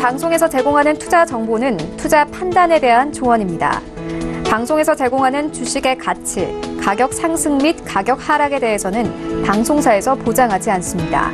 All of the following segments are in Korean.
방송에서 제공하는 투자 정보는 투자 판단에 대한 조언입니다. 방송에서 제공하는 주식의 가치, 가격 상승 및 가격 하락에 대해서는 방송사에서 보장하지 않습니다.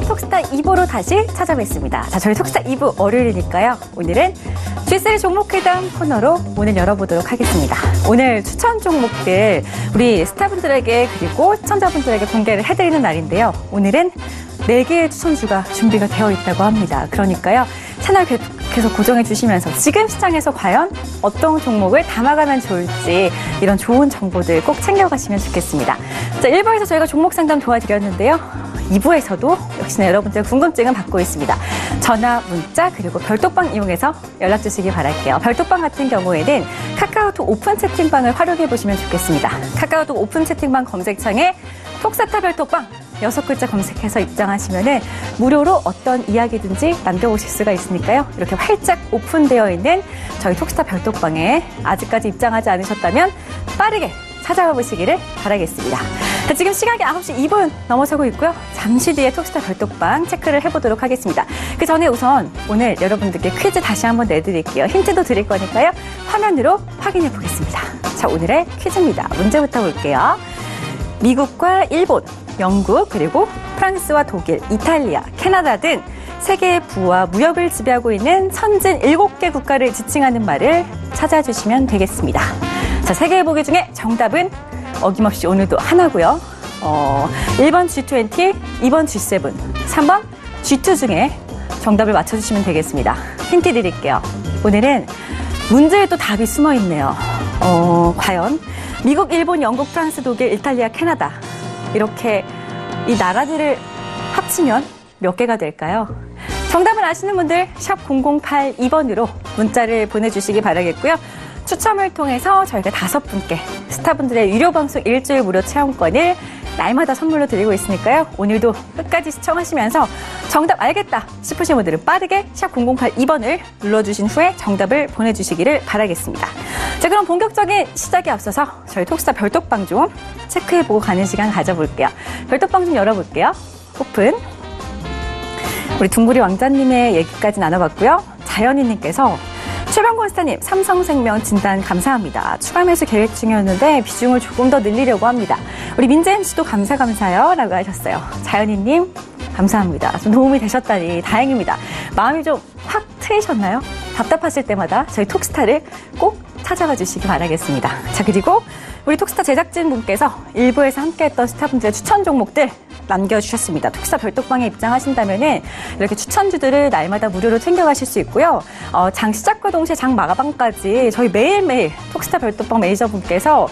톡스타 2부로 다시 찾아뵙습니다. 자, 저희 톡스타 2부 월요일이니까요. 오늘은 G3 종목회담 코너로 문을 열어보도록 하겠습니다. 오늘 추천 종목들 우리 스타분들에게 그리고 시청자분들에게 공개를 해드리는 날인데요. 오늘은 4개의 추천주가 준비가 되어 있다고 합니다. 그러니까요. 채널 계속 고정해 주시면서 지금 시장에서 과연 어떤 종목을 담아가면 좋을지 이런 좋은 정보들 꼭 챙겨가시면 좋겠습니다. 자, 1부에서 저희가 종목 상담 도와드렸는데요. 2부에서도 역시나 여러분들의 궁금증은 받고 있습니다. 전화, 문자, 그리고 별톡방 이용해서 연락 주시기 바랄게요. 별톡방 같은 경우에는 카카오톡 오픈 채팅방을 활용해 보시면 좋겠습니다. 카카오톡 오픈 채팅방 검색창에 톡스타 별톡방 6글자 검색해서 입장하시면은 무료로 어떤 이야기든지 남겨보실 수가 있으니까요. 이렇게 활짝 오픈되어 있는 저희 톡스타 별톡방에 아직까지 입장하지 않으셨다면 빠르게 찾아와 보시기를 바라겠습니다. 자, 지금 시각이 9시 2분 넘어서고 있고요. 잠시 뒤에 톡스타 별톡방 체크를 해보도록 하겠습니다. 그 전에 우선 오늘 여러분들께 퀴즈 다시 한번 내드릴게요. 힌트도 드릴 거니까요. 화면으로 확인해 보겠습니다. 자, 오늘의 퀴즈입니다. 문제부터 볼게요. 미국과 일본, 영국, 그리고 프랑스와 독일, 이탈리아, 캐나다 등 세계의 부와 무역을 지배하고 있는 선진 7개 국가를 지칭하는 말을 찾아주시면 되겠습니다. 자, 세계의 보기 중에 정답은 어김없이 오늘도 하나고요. 1번 G20, 2번 G7, 3번 G2 중에 정답을 맞춰주시면 되겠습니다. 힌트 드릴게요. 오늘은 문제에 또 답이 숨어 있네요. 과연 미국, 일본, 영국, 프랑스, 독일, 이탈리아, 캐나다 이렇게 이 나라들을 합치면 몇 개가 될까요? 정답을 아시는 분들 샵 0082번으로 문자를 보내주시기 바라겠고요. 추첨을 통해서 저희가 5분께 스타분들의 유료 방송 일주일 무료 체험권을 날마다 선물로 드리고 있으니까요. 오늘도 끝까지 시청하시면서 정답 알겠다 싶으신 분들은 빠르게 샵 0082번을 눌러주신 후에 정답을 보내주시기를 바라겠습니다. 자, 그럼 본격적인 시작에 앞서서 저희 톡스타 별톡방 좀 체크해보고 가는 시간 가져볼게요. 별톡방 좀 열어볼게요. 오픈. 우리 둥구리 왕자님의 얘기까지 나눠봤고요. 자연이님께서 최병권 스타님, 삼성생명 진단 감사합니다. 추가 매수 계획 중이었는데 비중을 조금 더 늘리려고 합니다. 우리 민재임 씨도 감사요 라고 하셨어요. 자연이님 감사합니다. 좀 도움이 되셨다니 다행입니다. 마음이 좀 확 트이셨나요? 답답하실 때마다 저희 톡스타를 꼭 찾아와 주시기 바라겠습니다. 자, 그리고 우리 톡스타 제작진분께서 1부에서 함께했던 스타분들의 추천 종목들 남겨주셨습니다. 톡스타 별톡방에 입장하신다면은 이렇게 추천주들을 날마다 무료로 챙겨가실 수 있고요. 장 시작과 동시에 장 마감까지 저희 매일매일 톡스타 별톡방 매니저분께서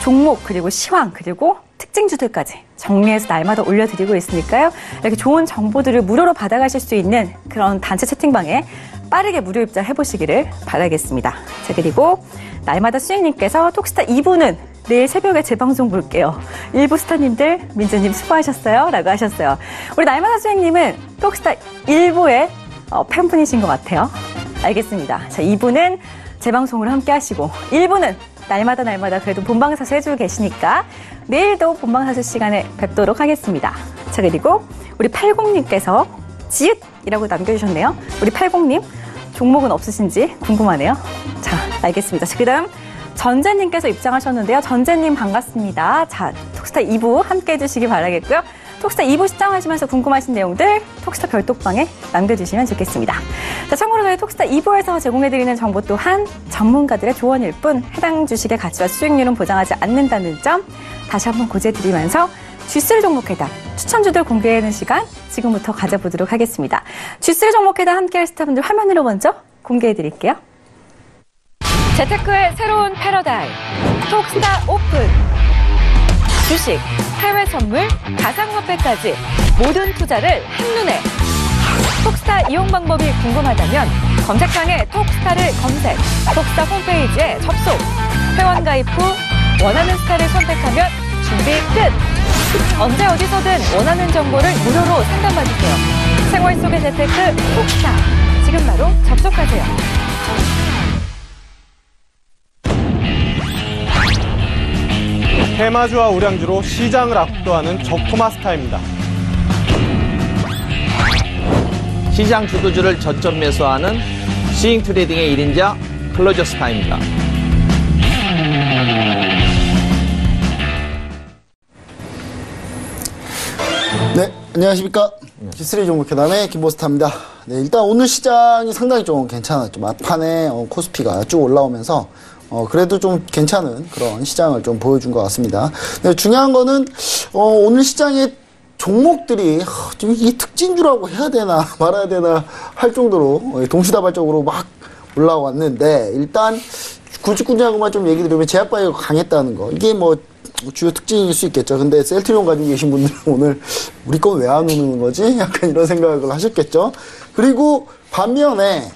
종목 그리고 시황 그리고 특징주들까지 정리해서 날마다 올려드리고 있으니까요. 이렇게 좋은 정보들을 무료로 받아가실 수 있는 그런 단체 채팅방에 빠르게 무료 입장해보시기를 바라겠습니다. 자, 그리고 날마다 수익님께서 톡스타 2부는 내일 새벽에 재방송 볼게요. 일부 스타님들 민재님 수고하셨어요 라고 하셨어요. 우리 날마다 수익님은 톡스타 1부의 팬분이신 것 같아요. 알겠습니다. 자, 2부는 재방송으로 함께 하시고 1부는 날마다 그래도 본방사수 해주고 계시니까 내일도 본방사수 시간에 뵙도록 하겠습니다. 자, 그리고 우리 80님께서 지읒이라고 남겨주셨네요. 우리 80님 종목은 없으신지 궁금하네요. 자, 알겠습니다. 자, 그 다음 전재님께서 입장하셨는데요. 전재님 반갑습니다. 자, 톡스타 2부 함께 해주시기 바라겠고요. 톡스타 2부 시청하시면서 궁금하신 내용들 톡스타 별톡방에 남겨주시면 좋겠습니다. 자, 참고로 저희 톡스타 2부에서 제공해드리는 정보 또한 전문가들의 조언일 뿐 해당 주식의 가치와 수익률은 보장하지 않는다는 점 다시 한번 고지해드리면서 G3 종목회담 추천주들 공개하는 시간 지금부터 가져보도록 하겠습니다. G3 종목회담 함께할 스타분들 화면으로 먼저 공개해 드릴게요. 재테크의 새로운 패러다임. 톡스타 오픈. 주식, 해외 선물, 가상화폐까지 모든 투자를 한눈에. 톡스타 이용 방법이 궁금하다면 검색창에 톡스타를 검색, 톡스타 홈페이지에 접속. 회원 가입 후 원하는 스타를 선택하면 준비 끝! 언제 어디서든 원하는 정보를 무료로 상담받으세요. 생활 속의 재테크 톡스타. 지금 바로 접속하세요. 테마주와 우량주로 시장을 압도하는 적토마스타입니다. 시장 주도주를 저점 매수하는 스윙 트레이딩의 1인자 클로저스타입니다. 네, 안녕하십니까. G3 종목회담의 김보스타입니다. 네, 일단 오늘 시장이 상당히 좀 괜찮았죠. 막판에 코스피가 쭉 올라오면서 그래도 좀 괜찮은 그런 시장을 좀 보여준 것 같습니다. 네, 중요한 거는 오늘 시장의 종목들이 좀 이게 특징주라고 해야 되나 말아야 되나 할 정도로 동시다발적으로 막 올라왔는데, 일단 굵직굵직하고만 좀 얘기 드리면 제약바이오가 강했다는 거, 이게 뭐 주요 특징일 수 있겠죠. 근데 셀트리온 가지고 계신 분들은 오늘 우리 건 왜 안 오는 거지? 약간 이런 생각을 하셨겠죠. 그리고 반면에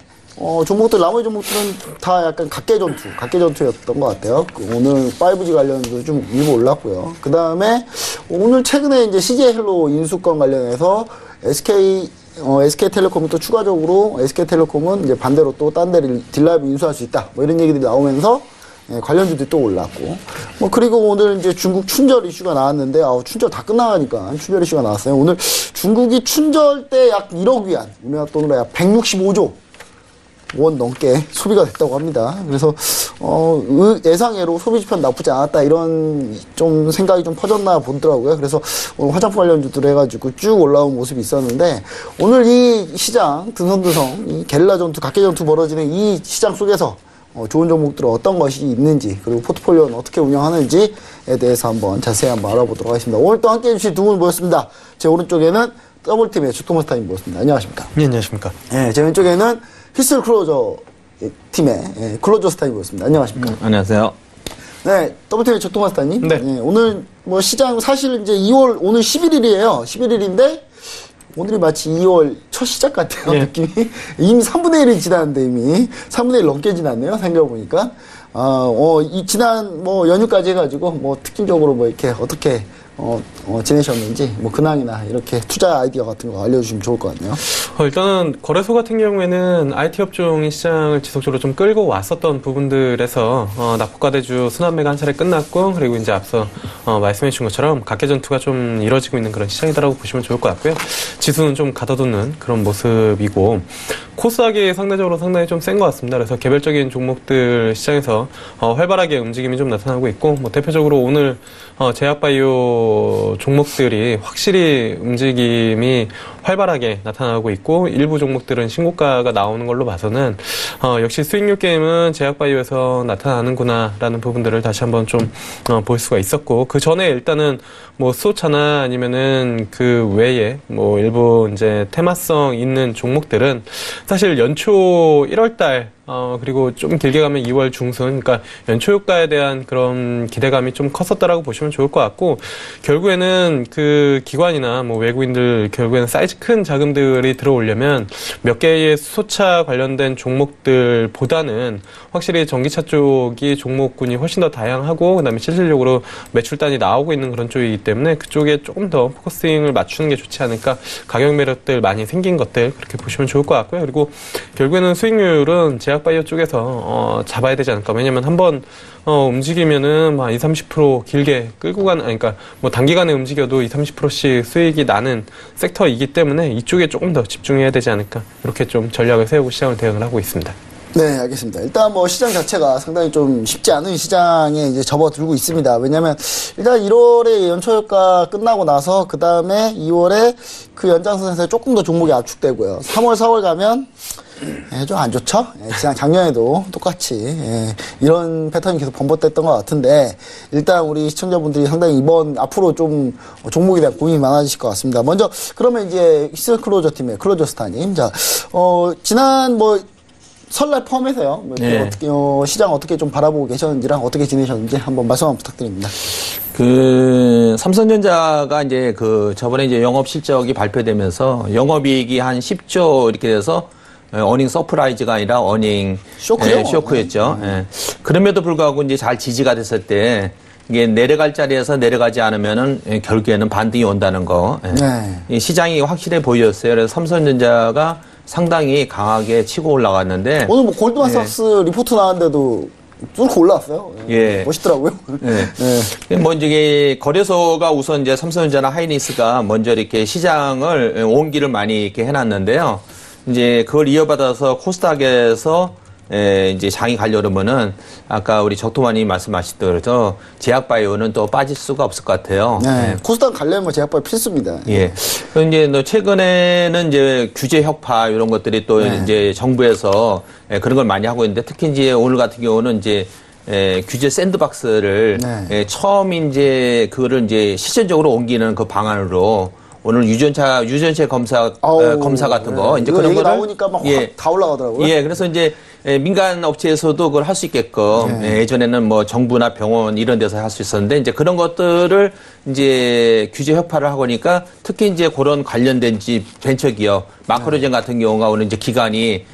종목들, 나머지 종목들은 다 약간 각계전투였던 것 같아요. 오늘 5G 관련도 좀 일부 올랐고요. 그 다음에 오늘 최근에 이제 CJ헬로 인수권 관련해서 SK텔레콤이 또 추가적으로, SK텔레콤은 이제 반대로 또 딴 데를 딜라이브 인수할 수 있다, 뭐 이런 얘기들이 나오면서 관련주들이 또 올랐고, 그리고 오늘 이제 중국 춘절 이슈가 나왔는데, 춘절 다 끝나가니까 춘절 이슈가 나왔어요. 오늘 중국이 춘절 때 약 1억 위안, 우리나라 돈으로 약 165조 원 넘게 소비가 됐다고 합니다. 그래서 예상외로 소비 지표는 나쁘지 않았다, 이런 좀 생각이 좀 퍼졌나 보더라고요. 그래서 오늘 화장품 관련주들 해가지고 쭉 올라온 모습이 있었는데, 오늘 이 시장 드성드성 이 게릴라 전투, 각계 전투 벌어지는 이 시장 속에서 좋은 종목들은 어떤 것이 있는지, 그리고 포트폴리오는 어떻게 운영하는지에 대해서 한번 자세히 한번 알아보도록 하겠습니다. 오늘 또 함께해 주신 두 분 모였습니다. 제 오른쪽에는 더블팀의 주토마스타님 모였습니다. 안녕하십니까? 네, 안녕하십니까? 제 왼쪽에는 히스를 클로저 팀의 클로저 스타님 모였습니다. 안녕하십니까? 안녕하세요. 네, 더블팀의 주토마스타님. 네. 오늘 뭐 시장 사실 이제 오늘 11일이에요. 11일인데 오늘이 마치 2월 첫 시작 같아요. 느낌이. 이미 3분의 1이 지났는데, 이미 3분의 1 넘게 지났네요. 생각해보니까. 이 지난 뭐 연휴까지 해가지고 뭐 특징적으로 뭐 이렇게 어떻게 지내셨는지, 뭐 근황이나 이렇게 투자 아이디어 같은 거 알려주시면 좋을 것 같네요. 일단은 거래소 같은 경우에는 IT 업종이 시장을 지속적으로 좀 끌고 왔었던 부분들에서 납부과대주 순환매가 한 차례 끝났고, 그리고 이제 앞서 말씀해 주신 것처럼 각계 전투가 좀 이뤄지고 있는 그런 시장이다라고 보시면 좋을 것 같고요. 지수는 좀 가둬두는 그런 모습이고, 코스닥이 상대적으로 상당히 좀 센 것 같습니다. 그래서 개별적인 종목들 시장에서 활발하게 움직임이 좀 나타나고 있고, 뭐 대표적으로 오늘 제약바이오 종목들이 확실히 움직임이 활발하게 나타나고 있고, 일부 종목들은 신고가가 나오는 걸로 봐서는 역시 수익률 게임은 제약바이오에서 나타나는구나 라는 부분들을 다시 한번 좀 볼 수가 있었고, 그 전에 일단은 뭐 수호차나 아니면은 그 외에 뭐 일부 이제 테마성 있는 종목들은 사실 연초 1월달 그리고 좀 길게 가면 2월 중순, 그러니까 연초 효과에 대한 그런 기대감이 좀 컸었다라고 보시면 좋을 것 같고, 결국에는 그 기관이나 뭐 외국인들 결국에는 사이즈 큰 자금들이 들어오려면 몇 개의 수소차 관련된 종목들보다는 확실히 전기차 쪽이 종목군이 훨씬 더 다양하고, 그다음에 실질적으로 매출단이 나오고 있는 그런 쪽이기 때문에 그쪽에 조금 더 포커싱을 맞추는 게 좋지 않을까, 가격 매력들 많이 생긴 것들 그렇게 보시면 좋을 것 같고요. 그리고 결국에는 수익률은 제약바이오 쪽에서 잡아야 되지 않을까. 왜냐면 한번 움직이면은 한 20-30% 길게 끌고 가는, 그러니까 뭐 단기간에 움직여도 20-30%씩 수익이 나는 섹터이기 때문에 이쪽에 조금 더 집중해야 되지 않을까, 이렇게 좀 전략을 세우고 시장을 대응을 하고 있습니다. 네, 알겠습니다. 일단 뭐 시장 자체가 상당히 좀 쉽지 않은 시장에 이제 접어들고 있습니다. 왜냐면 일단 1월에 연초효과 끝나고 나서 그 다음에 2월에 그 연장선에서 조금 더 종목이 압축되고요. 3월, 4월 가면 좀 안 좋죠? 지난 작년에도 똑같이 이런 패턴이 계속 번복됐던 것 같은데, 일단 우리 시청자분들이 상당히 앞으로 좀 종목에 대한 고민이 많아지실 것 같습니다. 먼저 그러면 이제 히스 클로저 팀의 클로저 스타님, 자, 지난 뭐 설날 포함해서요. 뭐 네. 어떻게, 시장 어떻게 좀 바라보고 계셨는지랑 어떻게 지내셨는지 한번 말씀 한번 부탁드립니다. 삼성전자가 이제 저번에 이제 영업 실적이 발표되면서 영업이익이 한 10조 이렇게 돼서 어닝 서프라이즈가 아니라 어닝 쇼크요? 쇼크였죠. 예. 그럼에도 불구하고 이제 잘 지지가 됐을 때 이게 내려갈 자리에서 내려가지 않으면은 결국에는 반등이 온다는 거. 예. 네. 이 시장이 확실해 보였어요. 그래서 삼성전자가 상당히 강하게 치고 올라갔는데 오늘 뭐 골드만삭스 리포트 나왔는데도 뚫고 올라왔어요. 예. 멋있더라고요. 네. 네. 먼저 이게 거래소가 우선 이제 삼성전자나 하이닉스가 먼저 이렇게 시장을 온기를 많이 이렇게 해놨는데요. 이제 그걸 이어받아서 코스닥에서 이제 장이 가려면은 아까 우리 적토마님 말씀하시더라도 제약바이오는 또 빠질 수가 없을 것 같아요. 네. 코스닥 가려면 제약바이오 필수입니다. 예. 그리고 이제 최근에는 이제 규제 혁파 이런 것들이 또 네. 이제 정부에서 그런 걸 많이 하고 있는데 특히 이제 오늘 같은 경우는 이제 규제 샌드박스를 네. 처음 이제 그거를 이제 실질적으로 옮기는 그 방안으로 오늘 유전체 검사 같은 거 네. 이제 이거 그런 얘기 거를 나오니까 막 확 다 올라가더라고요. 예, 그래서 이제 민간 업체에서도 그걸 할 수 있게끔 네. 예전에는 뭐 정부나 병원 이런 데서 할 수 있었는데 이제 그런 것들을 이제 규제 협파를 하고 니까 특히 이제 그런 관련된 벤처 기업 마크로젠 같은 경우가 오늘 이제 기관이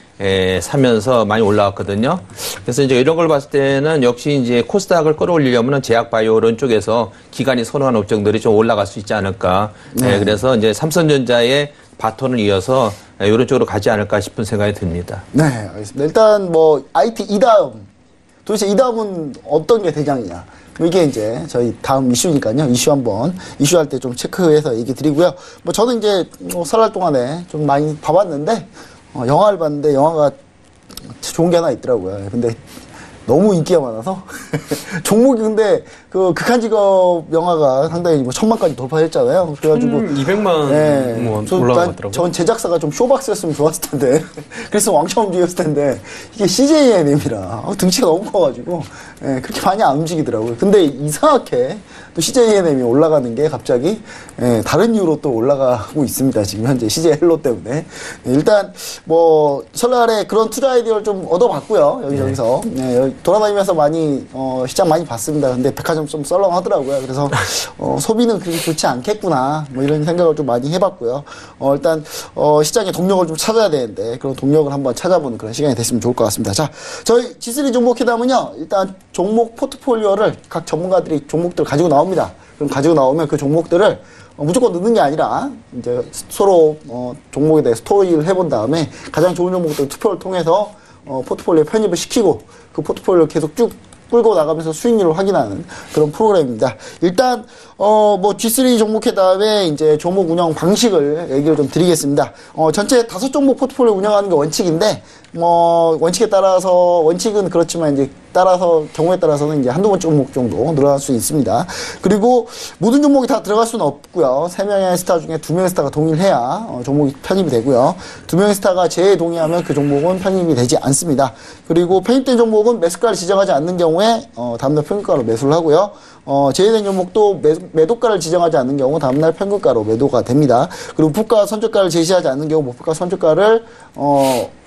사면서 많이 올라왔거든요. 그래서 이제 이런 걸 봤을 때는 역시 이제 코스닥을 끌어올리려면 제약바이오 이런 쪽에서 기관이 선호한 업종들이 좀 올라갈 수 있지 않을까. 네. 그래서 이제 삼성전자의 바톤을 이어서 이런 쪽으로 가지 않을까 싶은 생각이 듭니다. 네, 알겠습니다. 일단 뭐 IT 이다음 도대체 이다음은 어떤 게 대장이냐? 이게 이제 저희 다음 이슈니까요. 이슈할 때 좀 체크해서 얘기 드리고요. 뭐 저는 이제 설날 동안에 좀 많이 봐봤는데 영화를 봤는데 영화가 좋은 게 하나 있더라고요. 근데 너무 인기가 많아서 종목이 근데 그 극한직업 영화가 상당히 뭐 1000만까지 돌파했잖아요. 그래가지고 200만 네. 뭐 올라갔더라고요. 전 제작사가 좀 쇼박스였으면 좋았을 텐데 그래서 왕창 움직였을 텐데 이게 CJNM이라 등치가 너무 커가지고 그렇게 많이 안 움직이더라고요. 근데 이상하게 또 CJNM이 올라가는 게 갑자기 다른 이유로 또 올라가고 있습니다. 지금 현재 CJ 헬로 때문에 일단 뭐 설날에 그런 투자 아이디어를 좀 얻어봤고요. 여기저기서 돌아다니면서 많이 시장 많이 봤습니다. 근데 백화점 좀 썰렁하더라고요. 그래서 소비는 그렇게 좋지 않겠구나 뭐 이런 생각을 좀 많이 해봤고요. 일단 시장의 동력을 좀 찾아야 되는데 그런 동력을 한번 찾아보는 그런 시간이 됐으면 좋을 것 같습니다. 자, 저희 G3 종목 회담은요. 일단 종목 포트폴리오를 각 전문가들이 종목들을 가지고 나옵니다. 그럼 가지고 나오면 그 종목들을 무조건 넣는 게 아니라 이제 서로 종목에 대해 스토리를 해본 다음에 가장 좋은 종목들 투표를 통해서 포트폴리오 편입을 시키고 그 포트폴리오를 계속 쭉 끌고 나가면서 수익률을 확인하는 그런 프로그램입니다. 일단 뭐 G3 종목회담에 이제 종목 운영 방식을 얘기를 좀 드리겠습니다. 전체 5종목 포트폴리오 운영하는 게 원칙인데 원칙에 따라서 원칙은 그렇지만 이제 경우에 따라서는 이제 한두 번 종목 정도 늘어날 수 있습니다. 그리고 모든 종목이 다 들어갈 수는 없고요. 3명의 스타 중에 2명의 스타가 동일해야 종목이 편입이 되고요. 2명의 스타가 제외 동의하면 그 종목은 편입이 되지 않습니다. 그리고 편입된 종목은 매수가를 지정하지 않는 경우에 다음날 평균가로 매수를 하고요. 제외된 종목도 매도가를 지정하지 않는 경우 다음날 평균가로 매도가 됩니다. 그리고 목표가 선저가를 제시하지 않는 경우 목표가 선저가를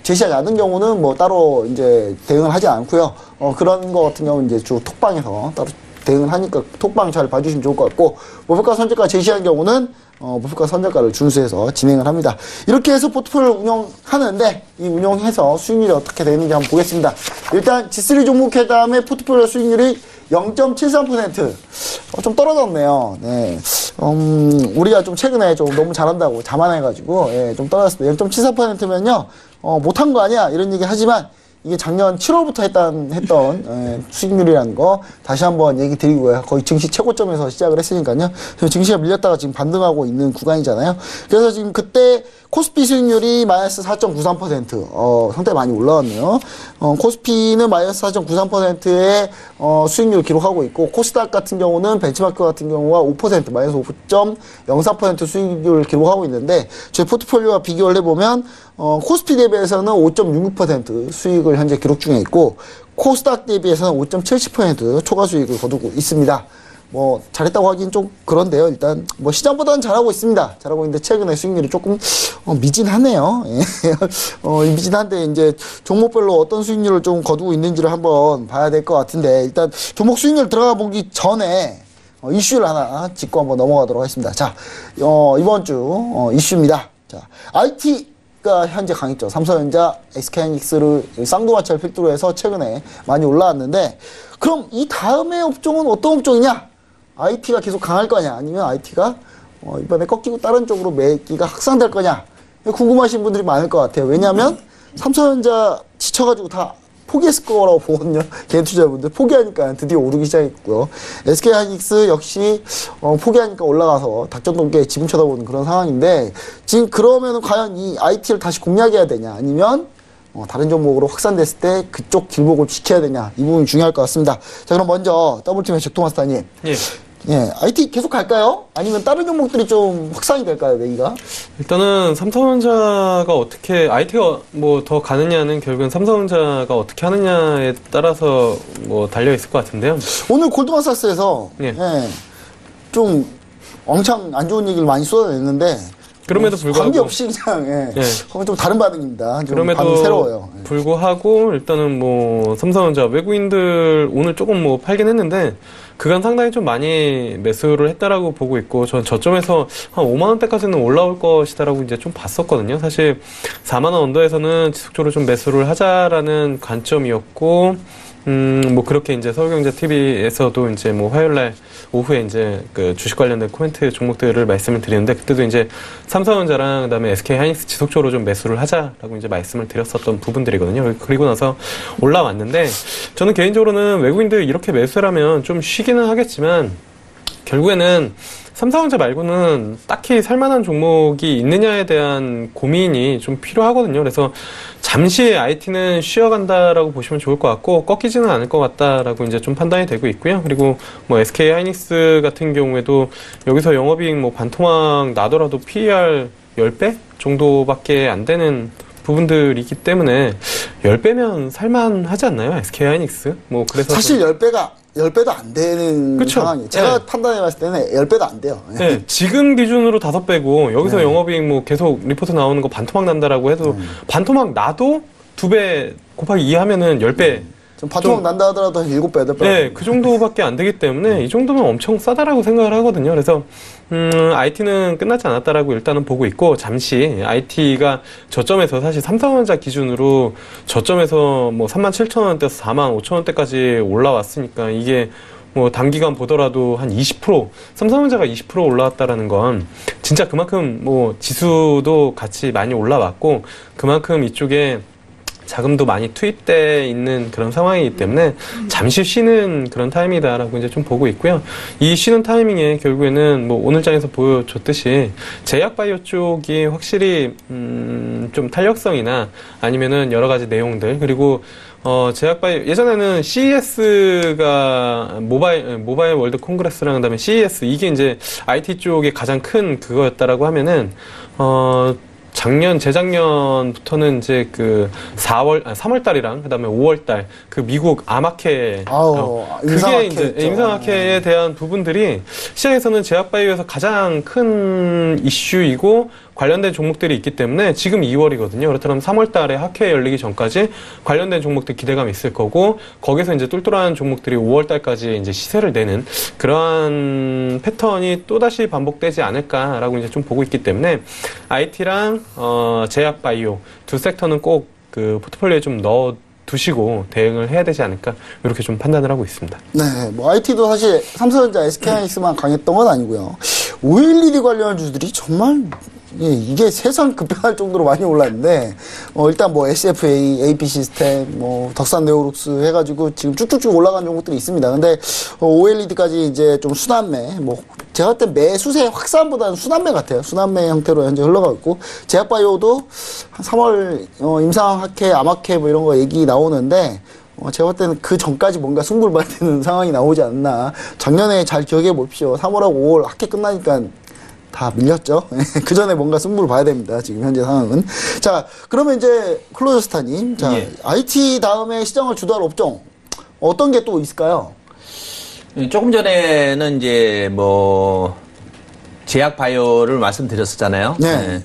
제시하지 않는 경우는 뭐 따로 이제 대응을 하지 않고요. 그런 거 같은 경우는 이제 주 톡방에서 따로 대응을 하니까 톡방 잘 봐주시면 좋을 것 같고 목표가 선저가 제시한 경우는 목표가 선저가를 준수해서 진행을 합니다. 이렇게 해서 포트폴리오를 운영하는데 이 운영해서 수익률이 어떻게 되는지 한번 보겠습니다. 일단 G3 종목 회담의 포트폴리오 수익률이 0.73%. 좀 떨어졌네요. 네. 우리가 좀 최근에 좀 너무 잘한다고 자만해가지고, 좀 떨어졌습니다. 0.74%면요, 못한 거 아니야. 이런 얘기 하지만, 이게 작년 7월부터 했던 수익률이라는 거 다시 한번 얘기 드리고요. 거의 증시 최고점에서 시작을 했으니까요. 증시가 밀렸다가 지금 반등하고 있는 구간이잖아요. 그래서 지금 그때 코스피 수익률이 마이너스 4.93%, 상당히 많이 올라왔네요. 코스피는 마이너스 4.93%의 수익률을 기록하고 있고, 코스닥 같은 경우는 벤치마크 같은 경우가 5%, 마이너스 5.04% 수익률을 기록하고 있는데, 저희 포트폴리오와 비교를 해보면, 코스피 대비해서는 5.66% 수익을 현재 기록 중에 있고, 코스닥 대비해서는 5.70% 초과 수익을 거두고 있습니다. 뭐 잘했다고 하긴 좀 그런데요. 일단 뭐 시장보다는 잘하고 있습니다. 잘하고 있는데 최근에 수익률이 조금 미진하네요. 예. 미진한데 이제 종목별로 어떤 수익률을 좀 거두고 있는지를 한번 봐야 될 것 같은데 일단 종목 수익률 들어가 보기 전에 이슈를 하나 짚고 한번 넘어가도록 하겠습니다. 자, 이번 주 이슈입니다. 자, IT가 현재 강했죠. 삼성전자, SK하이닉스를 쌍두마차를 필두로 해서 최근에 많이 올라왔는데 그럼 이 다음의 업종은 어떤 업종이냐? IT가 계속 강할 거냐? 아니면 IT가 이번에 꺾이고 다른 쪽으로 매기가 확산될 거냐? 궁금하신 분들이 많을 것 같아요. 왜냐하면 삼성전자 지쳐가지고 다 포기했을 거라고 보거든요. 개인 투자자분들 포기하니까 드디어 오르기 시작했고요. SK하이닉스 역시 포기하니까 올라가서 닭전동계 지분 쳐다보는 그런 상황인데 지금 그러면 과연 이 IT를 다시 공략해야 되냐 아니면 다른 종목으로 확산됐을 때 그쪽 길목을 지켜야 되냐 이 부분이 중요할 것 같습니다. 자 그럼 먼저 더블팀의 잭토마스타님 예, IT 계속 갈까요? 아니면 다른 종목들이 좀 확산이 될까요, 매기가? 일단은 삼성전자가 어떻게 IT가 뭐 더 가느냐는 결국은 삼성전자가 어떻게 하느냐에 따라서 뭐 달려 있을 것 같은데요. 오늘 골드만삭스에서 좀 왕창 안 좋은 얘기를 많이 쏟아냈는데 그럼에도 불구하고 관계없이 그냥 좀 다른 반응입니다. 좀 반응 새로워요. 불구하고 일단은 뭐 삼성전자 외국인들 오늘 조금 뭐 팔긴 했는데 그간 상당히 좀 많이 매수를 했다라고 보고 있고 전 저점에서 한 5만 원대까지는 올라올 것이다라고 이제 좀 봤었거든요. 사실 4만 원 언더에서는 지속적으로 좀 매수를 하자라는 관점이었고 뭐 그렇게 이제 서울경제TV에서도 이제 뭐 화요일날 오후에 이제 그 주식 관련된 코멘트 종목들을 말씀을 드리는데 그때도 이제 삼성전자랑 그다음에 SK하이닉스 지속적으로 좀 매수를 하자라고 이제 말씀을 드렸었던 부분들이거든요. 그리고 나서 올라왔는데 저는 개인적으로는 외국인들 이렇게 매수를 하면 좀 쉬기는 하겠지만 결국에는 삼성전자 말고는 딱히 살만한 종목이 있느냐에 대한 고민이 좀 필요하거든요. 그래서 잠시 IT는 쉬어간다라고 보시면 좋을 것 같고 꺾이지는 않을 것 같다라고 이제 좀 판단이 되고 있고요. 그리고 뭐 SK하이닉스 같은 경우에도 여기서 영업이익 뭐 반토막 나더라도 PER 10배 정도밖에 안 되는 부분들이기 때문에 10배면 살만하지 않나요? SK하이닉스? 뭐 그래서 사실 10배도 안 되는 그쵸? 상황이에요. 제가 판단해봤을 때는 10배도 안 돼요. 네, 지금 기준으로 5배고 여기서 영업이익 뭐 계속 리포트 나오는 거 반토막 난다라고 해도 반토막 나도 2배 곱하기 2 하면은 10배. 좀 반토막 난다 하더라도 한 7배, 8배. 네, 그 정도밖에 안 되기 때문에 이 정도면 엄청 싸다라고 생각을 하거든요. 그래서 IT는 끝나지 않았다라고 일단은 보고 있고 잠시 IT가 저점에서 사실 삼성전자 기준으로 저점에서 뭐 37,000원대에서 45,000원대까지 올라왔으니까 이게 뭐 단기간 보더라도 한 20% 삼성전자가 20% 올라왔다라는 건 진짜 그만큼 뭐 지수도 같이 많이 올라왔고 그만큼 이쪽에 자금도 많이 투입돼 있는 그런 상황이기 때문에 잠시 쉬는 그런 타임이다라고 이제 좀 보고 있고요. 이 쉬는 타이밍에 결국에는 뭐 오늘 장에서 보여줬듯이 제약바이오 쪽이 확실히 좀 탄력성이나 아니면은 여러 가지 내용들 그리고 제약바이오 예전에는 CES가 모바일 월드 콩그레스랑 그다음에 CES 이게 이제 IT 쪽의 가장 큰 그거였다라고 하면은 재작년부터는 이제 그 3월 달이랑 그다음에 5월 달 그 미국 아마케 그게 이제 임상학회에 대한 부분들이 시장에서는 제약바이오에서 가장 큰 이슈이고 관련된 종목들이 있기 때문에 지금 2월이거든요. 그렇다면 3월 달에 학회 열리기 전까지 관련된 종목들 기대감이 있을 거고 거기서 이제 똘똘한 종목들이 5월 달까지 이제 시세를 내는 그러한 패턴이 또다시 반복되지 않을까라고 이제 좀 보고 있기 때문에 IT랑 제약바이오 두 섹터는 꼭 그 포트폴리오에 좀 넣어 두시고 대응을 해야 되지 않을까 이렇게 좀 판단을 하고 있습니다. 네, 뭐 IT도 사실 삼성전자, SK하이닉스만 강했던 건 아니고요. 5.11 관련 주들이 정말 이게 세상 급변할 정도로 많이 올랐는데 일단 뭐 SFA, AP 시스템, 뭐 덕산 네오룩스 해가지고 지금 쭉쭉쭉 올라간 종목들이 있습니다. 근데 OLED까지 이제 좀 순환매, 뭐 제가 볼 때 매수세 확산보다는 순환매 같아요. 순환매 형태로 현재 흘러가고 있고 제약바이오도 한 3월 임상학회, 암학회 뭐 이런 거 얘기 나오는데 제가 볼 때는 그 전까지 뭔가 승부를 봐야 되는 상황이 나오지 않나. 작년에 잘 기억해 보십시오. 3월하고 5월 학회 끝나니까 다 밀렸죠. 그 전에 뭔가 승부를 봐야 됩니다. 지금 현재 상황은. 자, 그러면 이제 클로저스타님, 자, IT 다음에 시장을 주도할 업종 어떤 게 또 있을까요? 조금 전에는 이제 뭐 제약 바이오를 말씀드렸었잖아요. 네.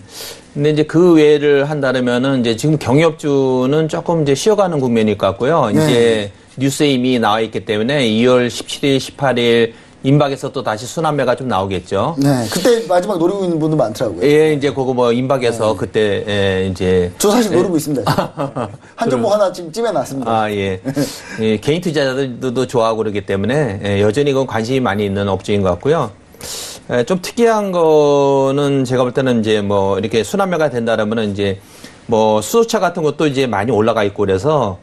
근데 이제 그 외를 한다면은 이제 지금 경협주는 조금 이제 쉬어가는 국면일 것 같고요. 네. 이제 뉴스에 이미 나와 있기 때문에 2월 17일, 18일 임박에서 또 다시 순환매가 좀 나오겠죠. 네. 그때 마지막 노리고 있는 분들 많더라고요. 예, 이제 그거 뭐 임박에서 그때 이제 저 사실 노리고 있습니다. 한 종목 하나 지금 찜해놨습니다. 아, 예. 예, 개인 투자자들도 좋아하고 그러기 때문에 여전히 그건 관심이 많이 있는 업종인 것 같고요. 좀 특이한 거는 제가 볼 때는 이제 뭐 이렇게 순환매가 된다라면은 이제 뭐 수소차 같은 것도 이제 많이 올라가 있고 그래서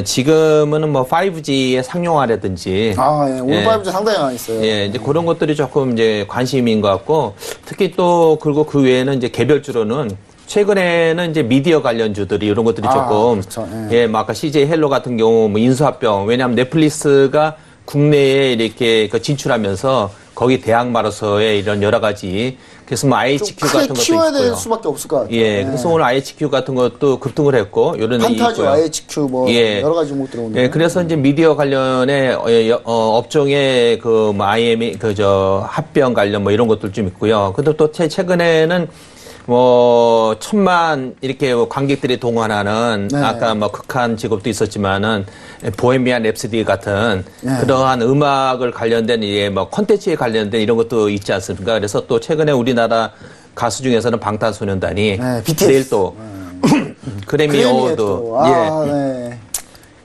지금은 뭐 5G의 상용화라든지 예. 오늘 5G 상당히 많이 있어요. 예, 이제 그런 것들이 조금 이제 관심인 것 같고 특히 또 그리고 그 외에는 이제 개별주로는 최근에는 이제 미디어 관련주들이 이런 것들이 조금 그렇죠. 예, 뭐 아까 CJ 헬로 같은 경우 뭐 인수합병 왜냐하면 넷플릭스가 국내에 이렇게 진출하면서 거기 대항마로서의 이런 여러 가지 그래서 뭐 IHQ 같은 것도 키워야 될 있고요. 수밖에 없을 것 같아요. 예, 그래서 오늘 IHQ 같은 것도 급등을 했고 이런 일이 판타지, 있고요. IHQ 뭐 예. 여러 가지 종목들이 오는데. 예, 그래서 이제 미디어 관련의 업종의 그 뭐 IM 그저 합병 관련 뭐 이런 것들 좀 있고요. 근데 또 최근에는 뭐 1,000만 이렇게 관객들이 동원하는 네. 아까 뭐 극한 직업도 있었지만은 보헤미안 랩소디 같은 네. 그러한 음악을 관련된 뭐 콘텐츠에 관련된 이런 것도 있지 않습니까? 그래서 또 최근에 우리나라 가수 중에서는 방탄소년단이 네, BTS. 내일 또 그래미 어워드 네.